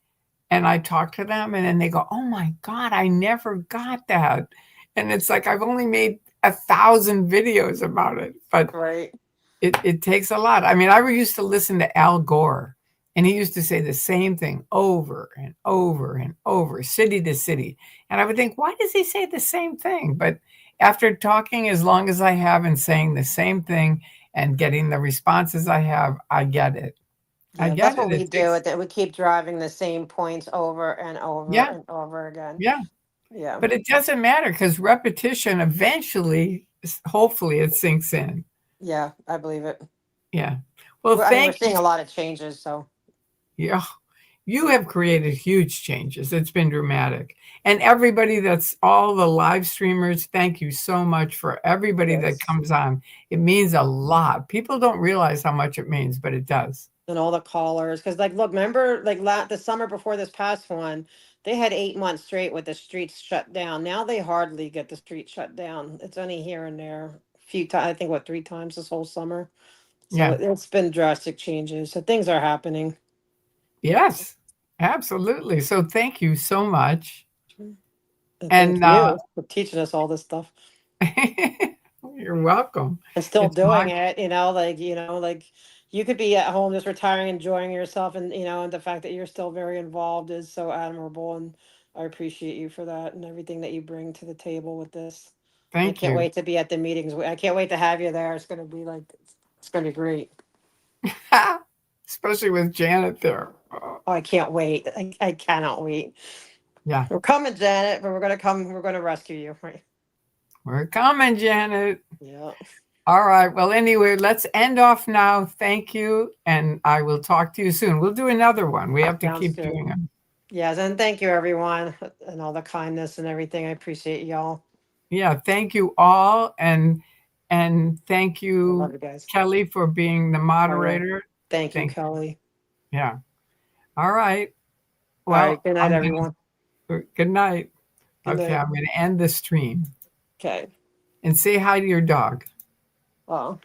and I talk to them and then they go, "Oh my god, I never got that." And it's like I've only made 1,000 videos about it, but Right? it takes a lot. I mean, I used to listen to Al Gore, and he used to say the same thing over and over and over, city to city. And I would think, why does he say the same thing? But after talking as long as I have and saying the same thing and getting the responses I have, I get it. I Yeah, get that's it. what we It do. takes, That we keep driving the same points over and over yeah, and over again. yeah. Yeah, But it doesn't matter because repetition eventually, hopefully, it sinks in. yeah, I believe it. Yeah. Well, I mean, we're thank you. seeing a lot of changes. So Yeah. You have created huge changes. It's been dramatic. And everybody that's all the live streamers, thank you so much for everybody that yes. comes on. It means a lot. People don't realize how much it means, but it does. And all the callers, because, like, look, remember, like, the summer before this past one, they had 8 months straight with the streets shut down. Now they hardly get the streets shut down. It's only here and there, a few times. I think, what, 3 times this whole summer. So Yeah. it's been drastic changes. So things are happening. Yes, absolutely. So thank you so much. And thank And you for teaching us all this stuff you're welcome. and still It's my doing it. Like, you could be at home just retiring, enjoying yourself, and the fact that you're still very involved is so admirable. And I appreciate you for that and everything that you bring to the table with this. I thank can't you. wait to be at the meetings. I can't wait to have you there. It's going to be like, it's going to be great. Especially with Janet there. Oh, Oh, I can't wait. I cannot wait. yeah, We're coming, Janet, but we're going to come. We're going to rescue you. Right? we're coming, Janet. Yeah. All right. Well, anyway, let's end off now. Thank you. And I will talk to you soon. We'll do another one. We have to Sounds keep good. doing them. Yes. And thank you, everyone, and all the kindness and everything. I appreciate y'all. Yeah. Thank you all. And thank I love you, you guys. Kelly, for being the Oh, yeah. moderator. Thank you, Thank you. Kelly. Yeah. All right. All right. Well, Good night, I'm everyone. gonna good night. Good Okay, night. I'm gonna end the stream Okay. and say hi to your dog. Well,